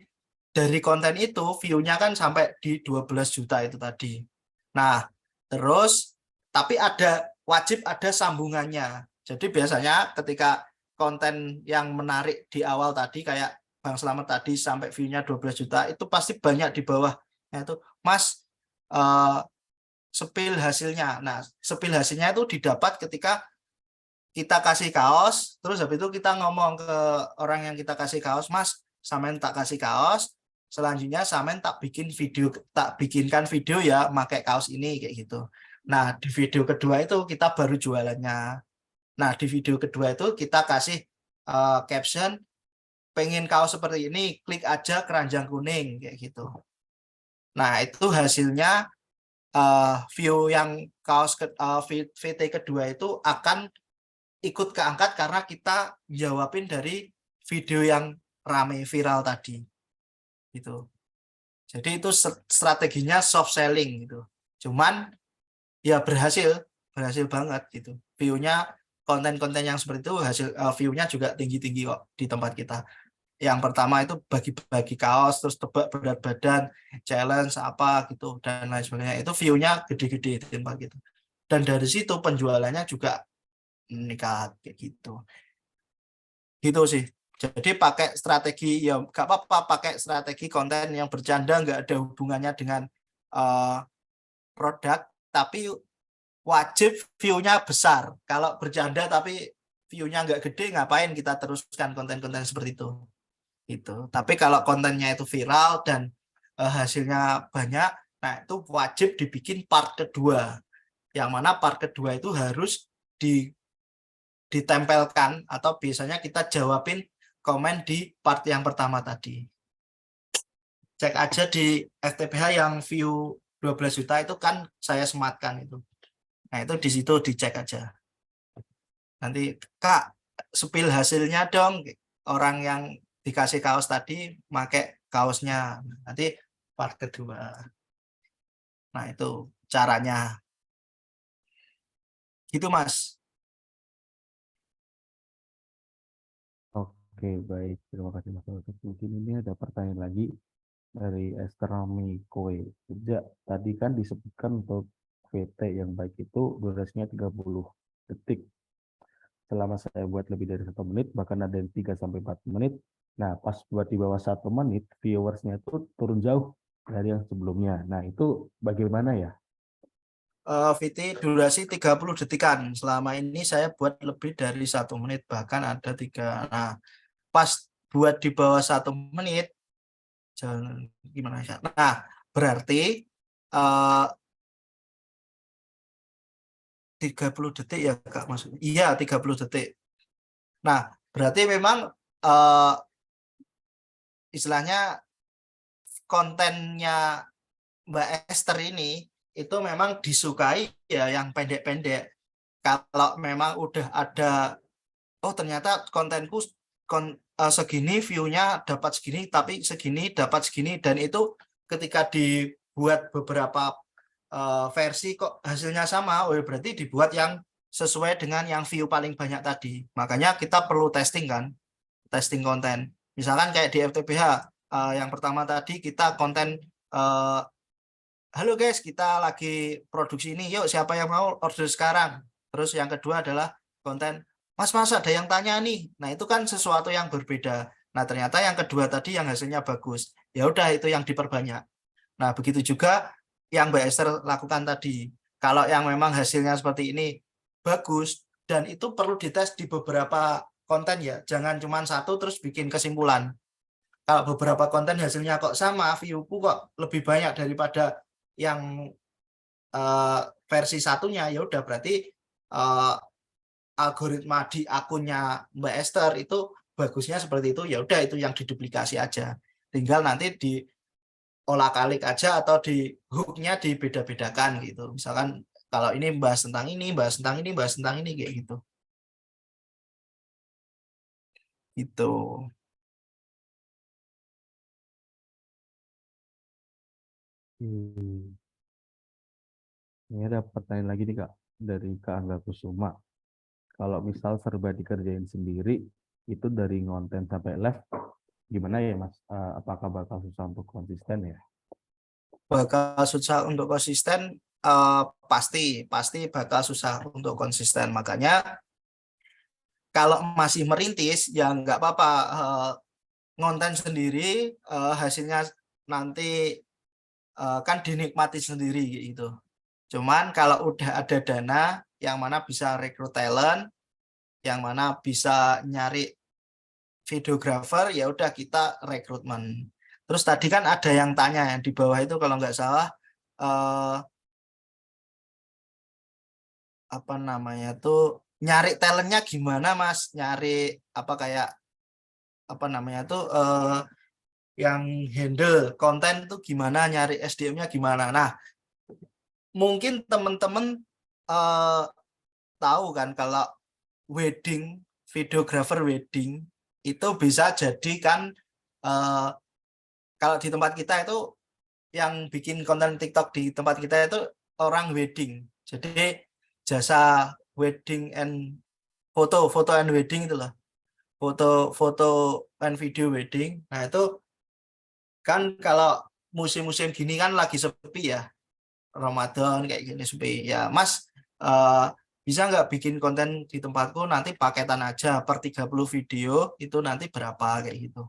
dari konten itu view-nya kan sampai di 12 juta itu tadi. Nah, terus, tapi wajib ada sambungannya. Jadi biasanya ketika konten yang menarik di awal tadi, kayak Bang Selamat tadi sampai view-nya 12 juta, itu pasti banyak di bawah. Itu, Mas, spill hasilnya. Nah, spill hasilnya itu didapat ketika kita kasih kaos, terus habis itu kita ngomong ke orang yang kita kasih kaos, Mas, samen tak kasih kaos, selanjutnya samen tak bikinkan video ya pakai kaos ini kayak gitu. Nah, di video kedua itu kita baru jualannya. Nah, di video kedua itu kita kasih caption, pengen kaos seperti ini, klik aja keranjang kuning kayak gitu. Nah, itu hasilnya view yang kaos VT kedua itu akan ikut keangkat karena kita jawabin dari video yang rame viral tadi. Gitu. Jadi itu strateginya soft selling gitu. Cuman ya berhasil banget gitu. View-nya konten-konten yang seperti itu view-nya juga tinggi-tinggi kok di tempat kita. Yang pertama itu bagi-bagi kaos, terus tebak berat badan, challenge apa gitu dan lain sebagainya. Itu view-nya gede-gede di tempat gitu. Dan dari situ penjualannya juga nikah kayak gitu. Gitu sih. Jadi pakai strategi ya nggak apa-apa, pakai strategi konten yang bercanda, nggak ada hubungannya dengan produk, tapi wajib view-nya besar. Kalau bercanda tapi view-nya nggak gede, ngapain kita teruskan konten-konten seperti itu. Gitu. Tapi kalau kontennya itu viral dan hasilnya banyak, nah itu wajib dibikin part kedua. Yang mana part kedua itu harus ditempelkan atau biasanya kita jawabin komen di part yang pertama tadi. Cek aja di FTPH yang view 12 juta itu kan saya sematkan itu. Nah, itu di situ dicek aja. Nanti, Kak, spill hasilnya dong. Orang yang dikasih kaos tadi pakai kaosnya. Nanti part kedua. Nah, itu caranya. Gitu, Mas. Oke, baik. Terima kasih Mas Alfred. Mungkin ini ada pertanyaan lagi dari Estromi Koe. Sejak tadi kan disebutkan untuk VT yang baik itu durasinya 30 detik. Selama saya buat lebih dari 1 menit, bahkan ada yang 3-4 menit. Nah, pas buat di bawah 1 menit, viewersnya itu turun jauh dari yang sebelumnya. Nah, itu bagaimana ya? VT durasi 30 detikan. Selama ini saya buat lebih dari 1 menit, bahkan ada 3. Nah, pas buat di bawah 1 menit, jangan gimana ya? Nah, berarti 30 detik ya Kak maksudnya. Iya, 30 detik. Nah, berarti memang istilahnya kontennya Mbak Esther ini itu memang disukai ya yang pendek-pendek. Kalau memang udah ada, oh ternyata kontenku segini view-nya dapat segini, tapi segini dapat segini, dan itu ketika dibuat beberapa versi kok hasilnya sama, oh berarti dibuat yang sesuai dengan yang view paling banyak tadi. Makanya kita perlu testing kan, testing konten. Misalkan kayak di FTPH, yang pertama tadi kita konten halo guys, kita lagi produksi ini, yuk siapa yang mau order sekarang. Terus yang kedua adalah konten, mas ada yang tanya nih. Nah itu kan sesuatu yang berbeda. Nah ternyata yang kedua tadi yang hasilnya bagus, ya udah itu yang diperbanyak. Nah begitu juga yang Mbak Esther lakukan tadi. Kalau yang memang hasilnya seperti ini bagus, dan itu perlu dites di beberapa konten ya, jangan cuma satu terus bikin kesimpulan. Kalau beberapa konten hasilnya kok sama, view-ku kok lebih banyak daripada yang versi satunya, ya udah berarti algoritma di akunnya Mbak Esther itu bagusnya seperti itu, ya udah itu yang diduplikasi aja. Tinggal nanti diolah-kalik aja atau di hook-nya dibeda-bedakan gitu. Misalkan kalau ini bahas tentang ini, bahas tentang ini, bahas tentang ini kayak gitu. Gitu. Ini ada pertanyaan lagi nih Kak, dari Kak Angga Kusuma. Kalau misal serba dikerjain sendiri, itu dari ngonten sampai live, gimana ya Mas? Apakah bakal susah untuk konsisten ya? Bakal susah untuk konsisten, pasti bakal susah untuk konsisten. Makanya kalau masih merintis ya nggak apa-apa, ngonten sendiri, hasilnya nanti kan dinikmati sendiri gitu. Cuman kalau udah ada dana yang mana bisa rekrut talent, yang mana bisa nyari videographer, ya udah kita rekrutmen. Terus tadi kan ada yang tanya yang di bawah itu kalau nggak salah apa namanya tuh, nyari talentnya gimana Mas? Nyari apa kayak apa namanya tuh yang handle konten tuh gimana, nyari SDM-nya gimana. Nah, mungkin teman-teman tahu kan kalau wedding, videographer wedding itu bisa jadi kan kalau di tempat kita itu yang bikin konten TikTok di tempat kita itu orang wedding. Jadi jasa wedding and foto and wedding itu loh. Foto and video wedding. Nah, itu kan kalau musim-musim gini kan lagi sepi ya. Ramadan kayak gini sepi. Ya, Mas bisa nggak bikin konten di tempatku nanti paketan aja per 30 video itu nanti berapa kayak gitu.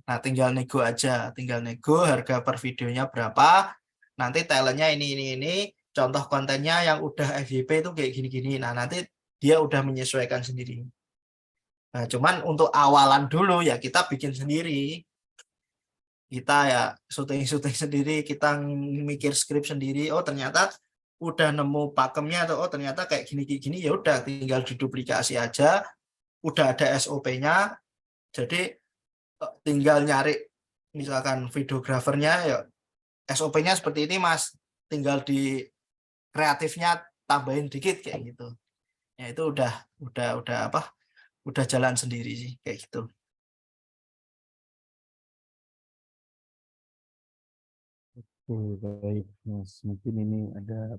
Nah, tinggal nego aja, tinggal nego harga per videonya berapa. Nanti talentnya ini, contoh kontennya yang udah FYP itu kayak gini-gini. Nah, nanti dia udah menyesuaikan sendiri. Nah, cuman untuk awalan dulu ya kita bikin sendiri. Kita ya syuting sendiri, kita mikir skrip sendiri. Oh, ternyata udah nemu pakemnya atau oh ternyata kayak gini ya udah tinggal diduplikasi aja. Udah ada SOP-nya. Jadi tinggal nyari misalkan videografernya ya SOP-nya seperti ini Mas, tinggal di kreatifnya tambahin dikit kayak gitu. Ya itu udah jalan sendiri sih kayak gitu. Oke, baik, Mas. Mungkin ini ada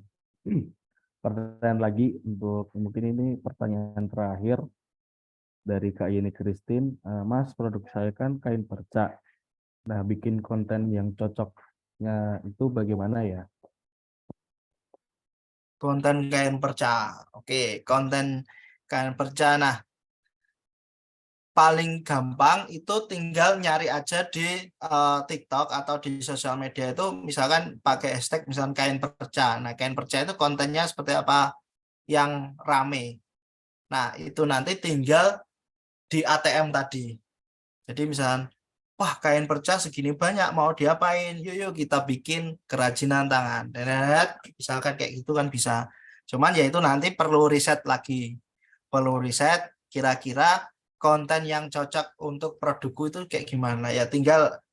pertanyaan lagi untuk mungkin ini pertanyaan terakhir dari Kak Yeni Christine. Mas, produk saya kan kain perca. Nah, bikin konten yang cocoknya itu bagaimana ya? Konten kain perca. Oke, konten kain perca. Nah, paling gampang itu tinggal nyari aja di TikTok atau di sosial media itu misalkan pakai hashtag misalkan kain perca. Nah, kain perca itu kontennya seperti apa yang rame. Nah, itu nanti tinggal di ATM tadi. Jadi misalkan, wah kain perca segini banyak mau diapain? Yuk kita bikin kerajinan tangan. Dan misalkan kayak gitu kan bisa. Cuman ya itu nanti perlu riset lagi. Perlu riset kira-kira konten yang cocok untuk produkku itu kayak gimana. Ya tinggal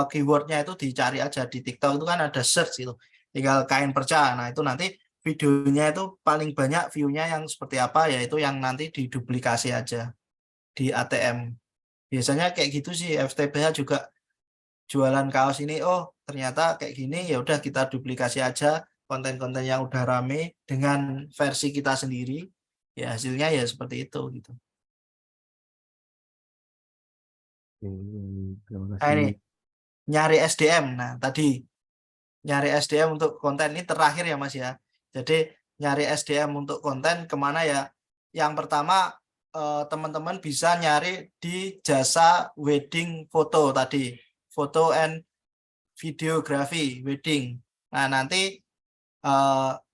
keywordnya itu dicari aja di TikTok itu kan ada search itu. Tinggal kain perca. Nah itu nanti videonya itu paling banyak view-nya yang seperti apa yaitu yang nanti diduplikasi aja di ATM. Biasanya kayak gitu sih FTPH juga jualan kaos ini oh ternyata kayak gini ya udah kita duplikasi aja konten-konten yang udah rame dengan versi kita sendiri ya hasilnya ya seperti itu gitu. Oke, terima Nah ini kasih. nyari SDM. Nah tadi nyari SDM untuk konten ini terakhir ya Mas ya. Jadi nyari SDM untuk konten kemana ya? Yang pertama teman-teman bisa nyari di jasa wedding foto tadi, foto and videography wedding. Nah nanti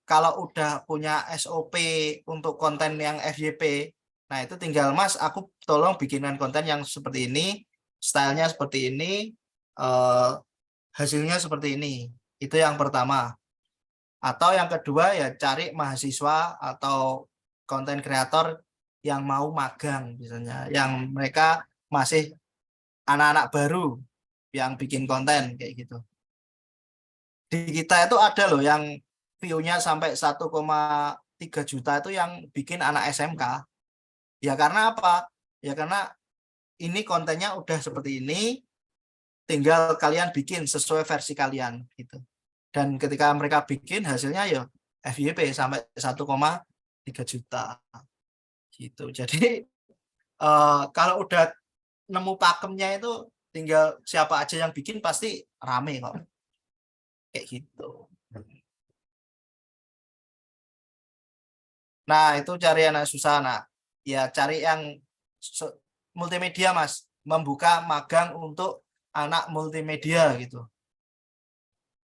kalau udah punya SOP untuk konten yang FYP, nah itu tinggal Mas, aku tolong bikinkan konten yang seperti ini, stylenya seperti ini, hasilnya seperti ini. Itu yang pertama. Atau yang kedua ya cari mahasiswa atau konten kreator yang mau magang misalnya, yang mereka masih anak-anak baru yang bikin konten kayak gitu. Di kita itu ada loh yang view-nya sampai 1,3 juta itu yang bikin anak SMK. Ya karena apa? Ya karena ini kontennya udah seperti ini, tinggal kalian bikin sesuai versi kalian gitu. Dan ketika mereka bikin hasilnya ya FYP sampai 1,3 juta gitu. Jadi kalau udah nemu pakemnya itu tinggal siapa aja yang bikin pasti rame kok. Kayak gitu. Nah, itu cari yang susah. Nah, ya cari yang multimedia, Mas. Membuka magang untuk anak multimedia gitu.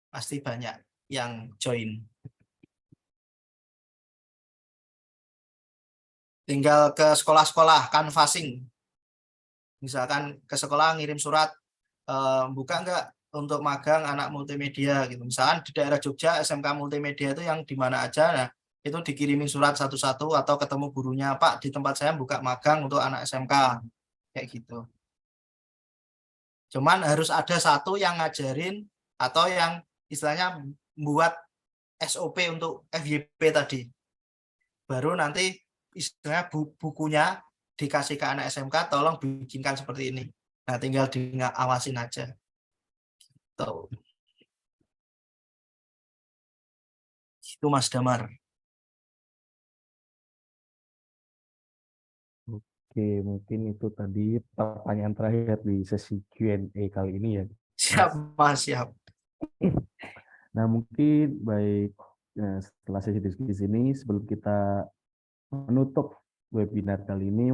Pasti banyak yang join. Tinggal ke sekolah-sekolah, canvassing. Misalkan ke sekolah ngirim surat, buka enggak untuk magang anak multimedia gitu. Misalkan di daerah Jogja, SMK multimedia itu yang di mana aja, nah itu dikirimin surat satu-satu atau ketemu gurunya, Pak di tempat saya buka magang untuk anak SMK kayak gitu. Cuman harus ada satu yang ngajarin atau yang istilahnya buat SOP untuk FYP tadi. Baru nanti istilahnya bukunya dikasih ke anak SMK, tolong bikinkan seperti ini. Nah tinggal diawasin aja. Tuh. Itu Mas Damar. Oke, mungkin itu tadi pertanyaan terakhir di sesi Q&A kali ini ya. Siap Mas, siap. Nah, mungkin baik setelah sesi diskusi ini, sebelum kita menutup webinar kali ini,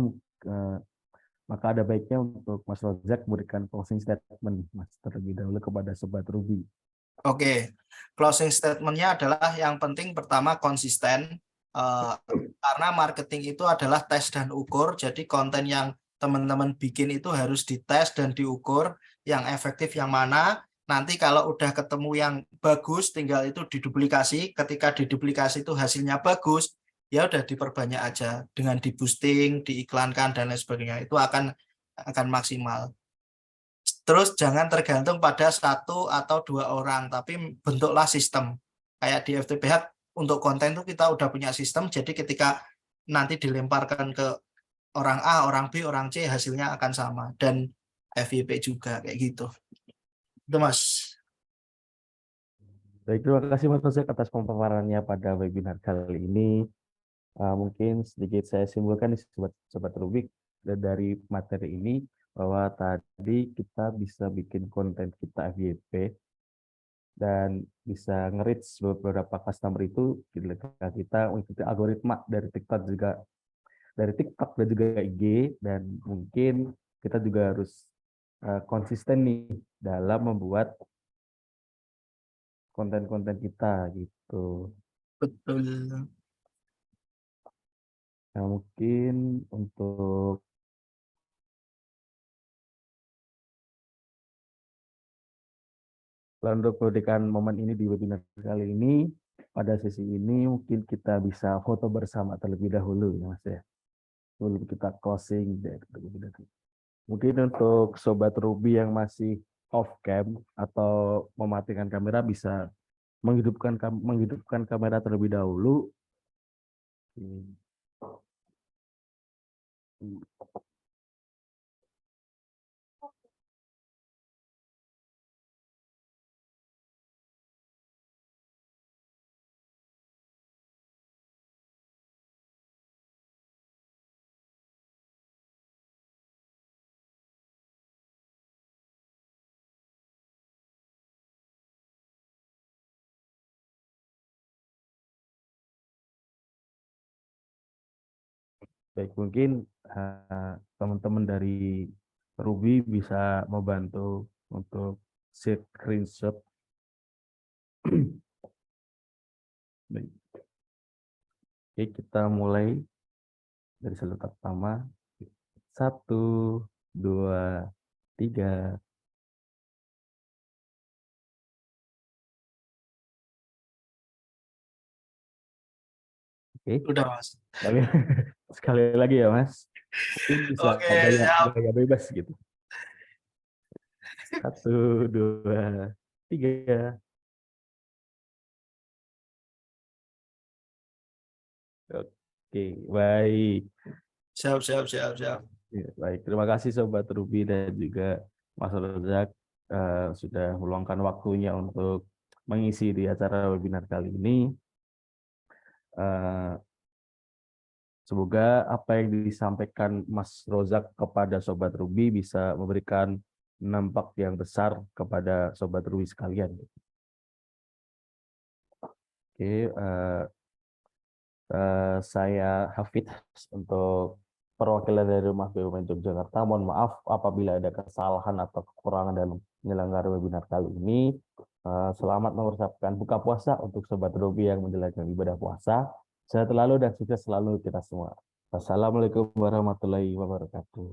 maka ada baiknya untuk Mas Rozak memberikan closing statement Mas terlebih dahulu kepada Sobat Ruby. Oke, closing statement-nya adalah yang penting pertama konsisten, karena marketing itu adalah tes dan ukur, jadi konten yang teman-teman bikin itu harus dites dan diukur, yang efektif yang mana, nanti kalau udah ketemu yang bagus, tinggal itu diduplikasi, ketika diduplikasi itu hasilnya bagus, ya udah diperbanyak aja, dengan di boosting, diiklankan, dan lain sebagainya, itu akan maksimal. Terus jangan tergantung pada 1 atau 2 orang, tapi bentuklah sistem. Kayak di FTPH untuk konten itu kita udah punya sistem, jadi ketika nanti dilemparkan ke orang A, orang B, orang C, hasilnya akan sama. Dan FYP juga, kayak gitu. Itu Mas. Baik, terima kasih Mas Rozak atas pemaparannya pada webinar kali ini. Mungkin sedikit saya simpulkan nih Sobat Rubik dari materi ini, bahwa tadi kita bisa bikin konten kita FYP dan bisa nge-reach beberapa customer itu ketika kita mengikuti algoritma dari TikTok dan juga IG, dan mungkin kita juga harus konsisten nih dalam membuat konten-konten kita gitu. Betul. Nah, mungkin untuk memberikan momen ini di webinar kali ini, pada sesi ini mungkin kita bisa foto bersama terlebih dahulu ya Mas ya. Sebelum kita closing dari webinar. Mungkin untuk Sobat Ruby yang masih off cam atau mematikan kamera bisa menghidupkan kamera terlebih dahulu. Baik, mungkin teman-teman dari Ruby bisa membantu untuk screenshot. Baik. Oke, kita mulai dari slide pertama. 1, 2, 3. Oke. Udah Mas. Sekali lagi ya Mas. Mungkin bisa Oke, siap. gaya bebas gitu. 1, 2, 3. Oke, baik. Siap. Ya, baik, terima kasih Sobat Ruby dan juga Mas Rozak sudah meluangkan waktunya untuk mengisi di acara webinar kali ini. Semoga apa yang disampaikan Mas Rozak kepada Sobat Ruby bisa memberikan dampak yang besar kepada Sobat Ruby sekalian. Oke, saya Hafid untuk perwakilan dari Rumah BUMN Yogyakarta. Mohon maaf apabila ada kesalahan atau kekurangan dalam penyelenggara webinar kali ini. Selamat mengucapkan buka puasa untuk Sobat Ruby yang menjalankan ibadah puasa. Sehat selalu dan sukses selalu kita semua. Wassalamualaikum warahmatullahi wabarakatuh.